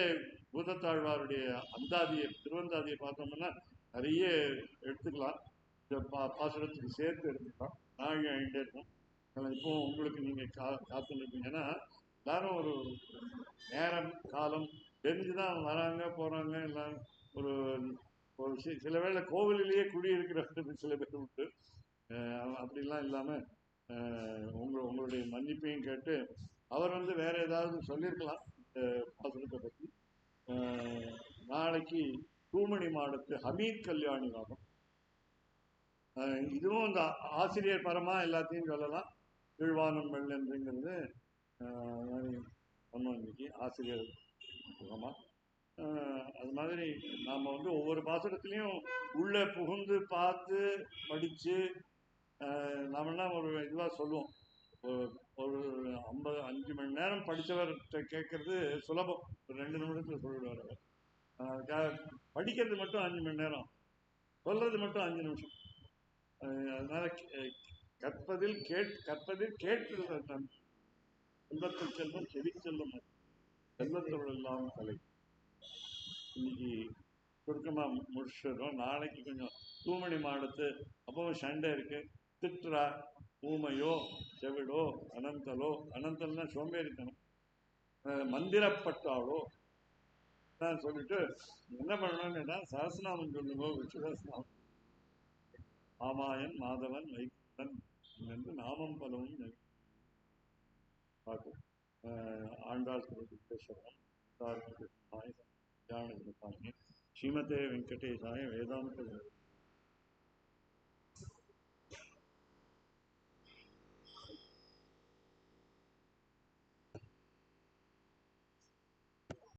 பூதத்தாழ்வாருடைய அந்தாதியை, திருவந்தாதியை பார்த்தோம்னா நிறைய எடுத்துக்கலாம். இந்த பாசுரத்துக்கு சேர்த்து எடுத்துக்கலாம். நாழி ஆகிட்டே இருக்கும். இப்போ உங்களுக்கு நீங்க காத்துன்னு இருப்பீங்க. ஏன்னா எல்லாரும் ஒரு நேரம் காலம் தெரிஞ்சுதான் வராங்க போறாங்க. எல்லாம் ஒரு சில வேளை கோவிலிலேயே குடியிருக்கிற சில பேர் உண்டு. அப்படிலாம் இல்லாம உங்களுடைய மன்னிப்பையும் கேட்டு, அவர் வந்து வேற ஏதாவது சொல்லியிருக்கலாம் பாசுரத்தை பற்றி. நாளைக்கு தூமணி மாடத்து ஹமீத் கல்யாணி வாகம். இதுவும் இந்த ஆசிரியர் பரமா எல்லாத்தையும் சொல்லலாம். கீழ்வானம் வெள்ளன்றுங்கிறது சொன்னோம் இன்னைக்கு, ஆசிரியர் பரமா. அது மாதிரி நாம் வந்து ஒவ்வொரு பாசுரத்துலையும் உள்ள புகுந்து பார்த்து படித்து நாமெல்லாம் ஒரு இதுவாக சொல்லுவோம். ஒரு ஒரு 5 மணி நேரம் படித்தவர்கிட்ட கேட்கறது சுலபம். ஒரு 2 நிமிடத்தில் சொல்லிடுவார் அவர். அதுக்காக படிக்கிறது மட்டும் 5 மணி நேரம், சொல்றது மட்டும் 5 நிமிஷம். அதனால கற்பதில் கேட்டு செல்வத்தில் செல்வம் செவி செல்வம் செல்வத்தோடு இல்லாமல் கலை. இன்னைக்கு சுருக்கமா முடிச்சிடுறோம். நாளைக்கு கொஞ்சம் தூமணி மாடத்து அப்பவும் சண்டை இருக்கு. திட்டுறா, ஊமையோ செவிடோ அனந்தலோ, அனந்தல்னா சோம்பேறித்தனம், மந்திரப்பட்டாளோ தான் சொல்லிட்டு என்ன பண்ணணும்னா சஹஸ்ரநாமம் சொல்லுங்க, விஷ்ணு சஹஸ்ரநாமம். ஆமாயன் மாதவன் வைகுண்டன் என்று நாமம் பலவும் பார்க்கும். ஆண்டாள் சுரேஸ்வரம் ஸ்ரீமதே வெங்கடேசாய வேதாந்த